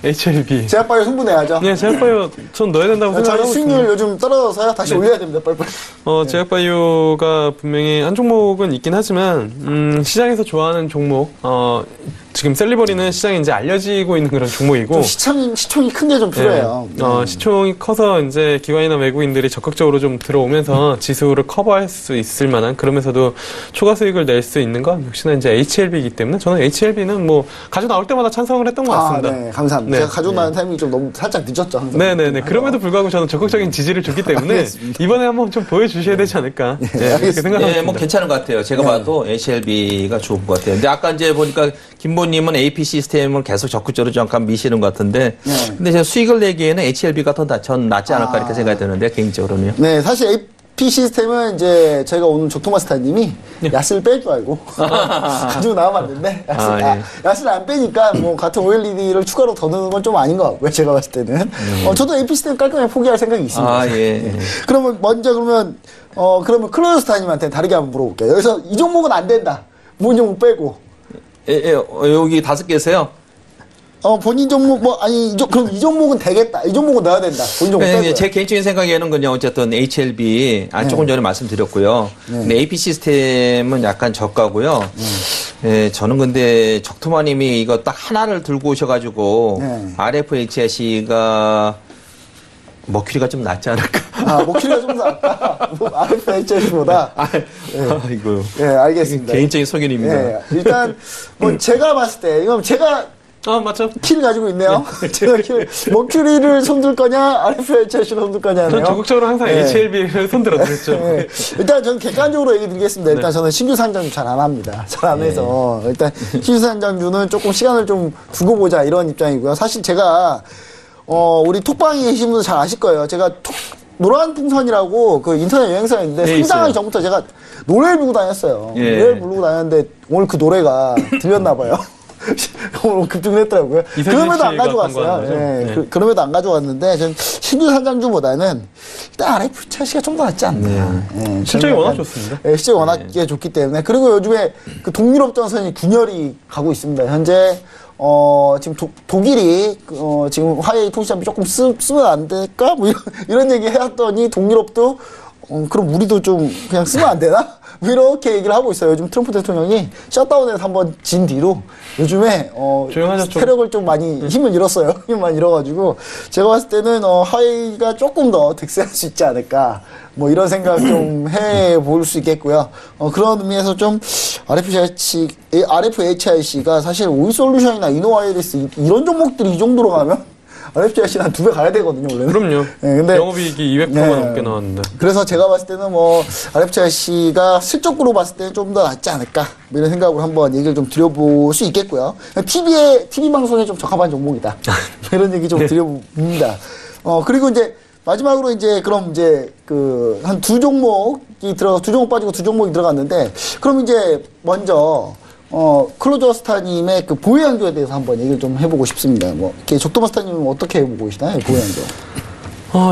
HLB. 제약바이오 승부내야죠. 네, 제약바이오 전 넣어야 된다고 생각하고 저희 수익률 요즘 떨어져서요. 다시 올려야 됩니다. 빨리빨리. 제약바이오가 분명히 한 종목은 있긴 하지만, 시장에서 좋아하는 종목, 지금 셀리버리는 시장에 이제 알려지고 있는 그런 종목이고. 시총이 큰 게 좀 필요해요. 시총이 커서 이제 기관이나 외국인들이 적극적으로 좀 들어오면서 지수를 커버할 수 있을 만한, 그러면서도 초과 수익을 낼 수 있는 건 역시나 이제 HLB이기 때문에 저는 HLB는 뭐 가져 나올 때마다 찬성을 했던 것 같습니다. 네, 감사합니다. 제가 가져 나온 타이밍이 좀 너무 살짝 늦었죠. 항상. 네네네. 그럼에도 불구하고 저는 적극적인 지지를 줬기 때문에 이번에 한번 좀 보여주셔야 되지 않을까. 그렇게 생각합니다. 뭐 괜찮은 것 같아요. 제가 봐도 HLB가 좋은 것 같아요. 근데 아까 이제 보니까 김보님은 AP 시스템을 계속 적극적으로 잠깐 미시는 것 같은데, 근데 제가 수익을 내기에는 HLB가 전 낫지 않을까 이렇게 생각이 드는데, 개인적으로는요. 네, 사실 AP 시스템은 이제 저희가 오늘 조토마스타님이 야스를 뺄 줄 알고 가지고 나와봤는데 야스를 안 빼니까 뭐 같은 OLED를 추가로 더 넣는 건 좀 아닌 것 같고요. 제가 봤을 때는. 저도 AP 시스템 깔끔하게 포기할 생각이 있습니다. 그러면 먼저 그러면 클로저스타님한테 다르게 한번 물어볼게요. 여기서 이 종목은 안 된다. 뭔 종목 빼고. 여기 5개세요? 본인 종목 그럼 이 종목은 되겠다. 이 종목은 넣어야 된다. 본인 종목 빼고요. 제 개인적인 생각에는 그냥 어쨌든 HLB 조금 전에 말씀드렸고요. 근데 AP 시스템은 약간 저가고요. 저는 근데 적토마님이 이거 딱 하나를 들고 오셔가지고 RFHIC가 머큐리가 좀 낫지 않을까? 머큐리가 좀 더 낫다. RFHIC보다. 이거. 예, 알겠습니다. 개인적인 소견입니다. 예, 일단 제가 봤을 때 이건 제가 맞죠. 키를 가지고 있네요. 제가 머큐리를 손들 거냐, RFHIC를 손들 거냐. 전 적극적으로 항상 HLB를 손들었죠. 일단 저는 객관적으로 얘기 드리겠습니다. 일단 저는 신규 상장주 잘 안 합니다. 잘 안 해서. 일단 신규 상장주는 조금 시간을 좀 두고 보자 이런 입장이고요. 사실 제가, 우리 톡방에 계신 분들 잘 아실 거예요. 제가 노란 풍선이라고 그 인터넷 여행사가 있는데 상장하기 전부터 제가 노래를 부르고 다녔어요. 노래를 부르고 다녔는데 오늘 그 노래가 들렸나-봐요. 오늘 급증을 했더라고요. 그럼에도 안 가져갔어요. 그럼에도 안 가져갔는데, 전 신규 상장주보다는 일단 RFHIC가 좀 더 낫지 않나. 실적이 워낙 좋습니다. 실적이 워낙 좋기 때문에. 그리고 요즘에 그 동유럽 전선이 균열이 가고 있습니다. 현재, 지금 독일이, 지금 화웨이 통신장비 조금 쓰면 안 될까? 뭐 이런 얘기 해왔더니 동유럽도, 그럼 우리도 좀 그냥 쓰면 안 되나? 뭐 이렇게 얘기를 하고 있어요. 요즘 트럼프 대통령이 셧다운에서 한번 진 뒤로 요즘에 세력을 좀 많이 힘을 잃었어요. 힘을 많이 잃어가지고 제가 봤을 때는 화웨이가 조금 더 득세할 수 있지 않을까. 뭐 이런 생각 좀 해볼 수 있겠고요. 그런 의미에서 좀 RFHIC가 사실 오이솔루션이나 이노와이어리스 이런 종목들이 이 정도로 가면 RFHIC는 한 2배 가야 되거든요, 원래는. 그럼요. 근데 영업이익이 200%가 넘게 나왔는데. 그래서 제가 봤을 때는 RFHIC가 실적으로 봤을 때는 좀 더 낫지 않을까. 뭐 이런 생각으로 한번 얘기를 좀 드려볼 수 있겠고요. TV 방송에 좀 적합한 종목이다. 이런 얘기 좀 드려봅니다. 그리고 이제 마지막으로 그럼 한 두 종목이 두 종목 빠지고 두 종목이 들어갔는데, 그럼 먼저, 클로저스타님의 그 보유양조에 대해서 한번 얘기를 좀 해보고 싶습니다. 이렇게 적도마스타님은 어떻게 보고 계시나요? 보유양조.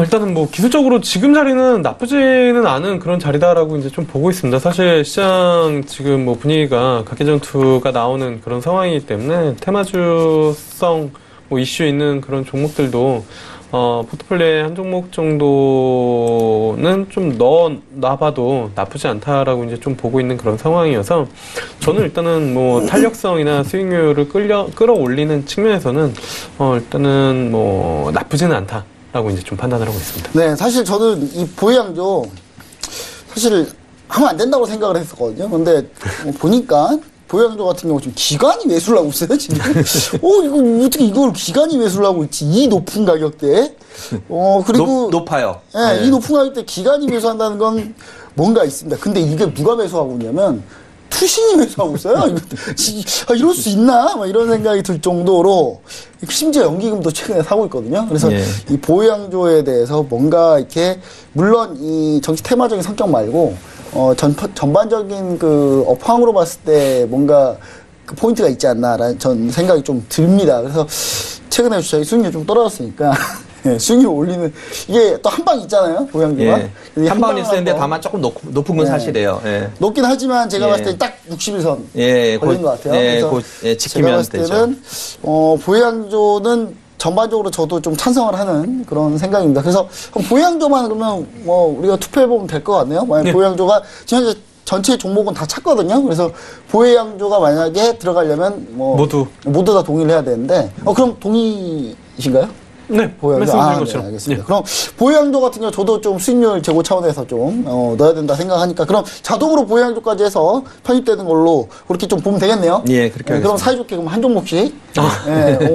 일단은 기술적으로 지금 자리는 나쁘지는 않은 그런 자리다라고 이제 좀 보고 있습니다. 사실 시장 지금 분위기가 각계전투가 나오는 그런 상황이기 때문에 테마주성 이슈 있는 그런 종목들도 포트폴리오에 한 종목 정도는 좀 넣어놔봐도 나쁘지 않다라고 이제 좀 보고 있는 그런 상황이어서 저는 일단은 탄력성이나 수익률을 끌어올리는 측면에서는 일단은 나쁘지는 않다라고 이제 좀 판단을 하고 있습니다. 네, 사실 저는 이 보유양조 사실 하면 안 된다고 생각을 했었거든요. 근데 보니까 보유양조 같은 경우 지금 기관이 매수를 하고 있어요, 지금. 이거 어떻게 이걸 기관이 매수를 하고 있지? 이 높은 가격대에. 그리고. 높아요. 이 높은 가격대에 기관이 매수한다는 건 뭔가 있습니다. 근데 이게 누가 매수하고 있냐면, 투신이 매수하고 있어요. 이럴 수 있나? 이런 생각이 들 정도로, 심지어 연기금도 최근에 사고 있거든요. 그래서 이 보유양조에 대해서 뭔가 이렇게, 물론 이 정치 테마적인 성격 말고, 전반적인 그 업황으로 봤을 때 뭔가 그 포인트가 있지 않나라는 전 생각이 좀 듭니다. 그래서 최근에 주식이 수익률이 좀 떨어졌으니까 수익률 올리는 이게 또 한 방 있잖아요, 보유양조가. 한 방은 있었는데 다만 조금 높은 건 사실이에요. 높긴 하지만 제가 봤을 때 딱 61선 걸린 것 같아요. 그래서 지키면 제가 봤을 때는 보유양조는 전반적으로 저도 좀 찬성을 하는 그런 생각입니다. 그래서 보유양조만 그러면 우리가 투표해보면 될 것 같네요. 만약 보유양조가 지금 현재 전체 종목은 다 찼거든요. 그래서 보유양조가 만약에 들어가려면 모두 다 동의를 해야 되는데 그럼 동의이신가요? 네, 말씀드린 것처럼. 네, 알겠습니다. 그럼 보유양조 같은 경우 저도 좀 수익률 제고 차원에서 좀 넣어야 된다 생각하니까 그럼 자동으로 보유양조까지 해서 편입되는 걸로 그렇게 좀 보면 되겠네요. 예, 그렇게 하겠습니다. 그럼 사이좋게 그럼 한 종목씩.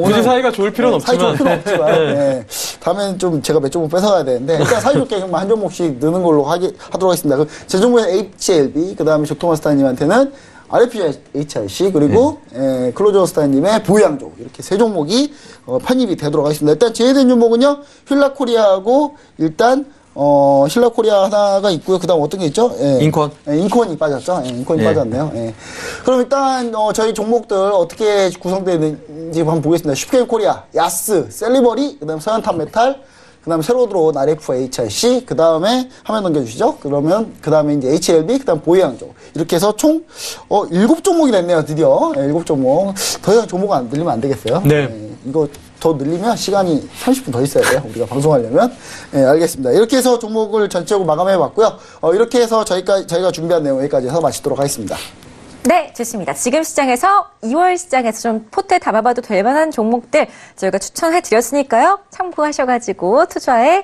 굳이 사이가 좋을 필요는 없지만. 사이 좋을 필요는 없지만. 다음엔 좀 제가 몇 종목 뺏어가야 되는데 일단 사이좋게 그럼 한 종목씩 넣는 걸로 하도록 하겠습니다. 제 종목에 HLB 그다음에 적토마스타님한테는 RFHIC 그리고 클로저스타님의 보유양조 이렇게 세 종목이 편입이 되도록 하겠습니다. 일단 제외된 종목은요 힐라코리아하고 일단 힐라코리아 하나가 있고요. 그다음 어떤 게 있죠? 인콘. 인콘이 빠졌죠. 인콘이 빠졌네요. 그럼 일단 저희 종목들 어떻게 구성되는지 한번 보겠습니다. 슈프겐코리아, 야스, 셀리버리, 그다음 서현탄메탈. 그 다음에 새로 들어온 RFHIC, 그 다음에 화면 넘겨주시죠. 그러면, 그 다음에 이제 HLB, 그 다음 보유양조. 이렇게 해서 총, 7종목이 됐네요, 드디어. 7종목. 더 이상 종목 안 들리면 안 되겠어요. 네. 이거 더 늘리면 시간이 30분 더 있어야 돼요. 우리가 방송하려면. 네, 알겠습니다. 이렇게 해서 종목을 전체적으로 마감해 봤고요. 이렇게 해서 저희가 준비한 내용 여기까지 해서 마치도록 하겠습니다. 네, 좋습니다. 지금 시장에서 2월 시장에서 좀 포트에 담아봐도 될 만한 종목들 저희가 추천해 드렸으니까요. 참고하셔가지고 투자에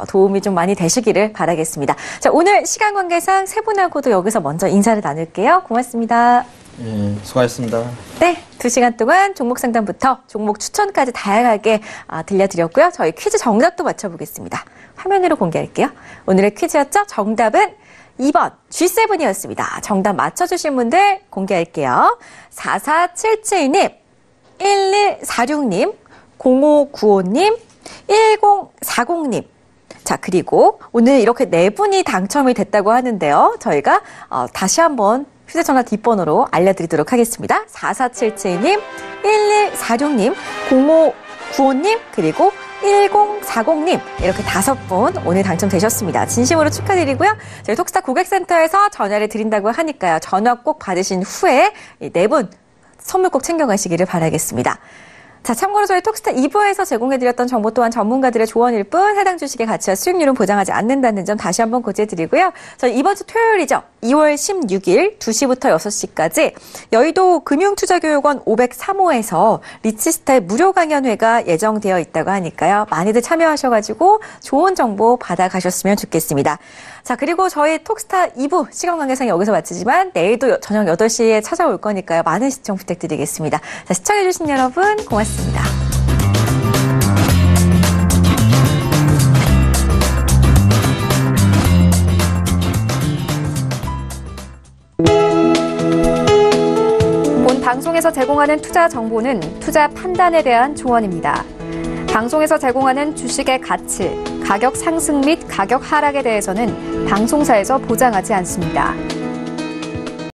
도움이 좀 많이 되시기를 바라겠습니다. 자, 오늘 시간 관계상 세 분하고도 여기서 먼저 인사를 나눌게요. 고맙습니다. 예, 수고하셨습니다. 네, 2시간 동안 종목 상담부터 종목 추천까지 다양하게 들려드렸고요. 저희 퀴즈 정답도 맞춰보겠습니다. 화면으로 공개할게요. 오늘의 퀴즈였죠? 정답은 2번 G7이었습니다. 정답 맞춰주신 분들 공개할게요. 4477님, 1146님, 0595님, 1040님. 자, 그리고 오늘 이렇게 네 분이 당첨이 됐다고 하는데요. 저희가 다시 한번 휴대전화 뒷번호로 알려드리도록 하겠습니다. 4477님, 1146님, 0595님, 그리고 1040님 이렇게 5분 오늘 당첨되셨습니다. 진심으로 축하드리고요. 저희 톡스타 고객센터에서 전화를 드린다고 하니까요. 전화 꼭 받으신 후에 이 4분 선물 꼭 챙겨가시기를 바라겠습니다. 자, 참고로 저희 톡스타 2부에서 제공해드렸던 정보 또한 전문가들의 조언일 뿐 해당 주식의 가치와 수익률은 보장하지 않는다는 점 다시 한번 고지해드리고요. 저희 이번 주 토요일이죠. 2월 16일 2시부터 6시까지 여의도 금융투자교육원 503호에서 리치스타의 무료 강연회가 예정되어 있다고 하니까요. 많이들 참여하셔가지고 좋은 정보 받아가셨으면 좋겠습니다. 자, 그리고 저희 톡스타 2부 시간 관계상 여기서 마치지만 내일도 저녁 8시에 찾아올 거니까요. 많은 시청 부탁드리겠습니다. 자, 시청해주신 여러분 고맙습니다. 본 방송에서 제공하는 투자 정보는 투자 판단에 대한 조언입니다. 방송에서 제공하는 주식의 가치, 가격 상승 및 가격 하락에 대해서는 방송사에서 보장하지 않습니다.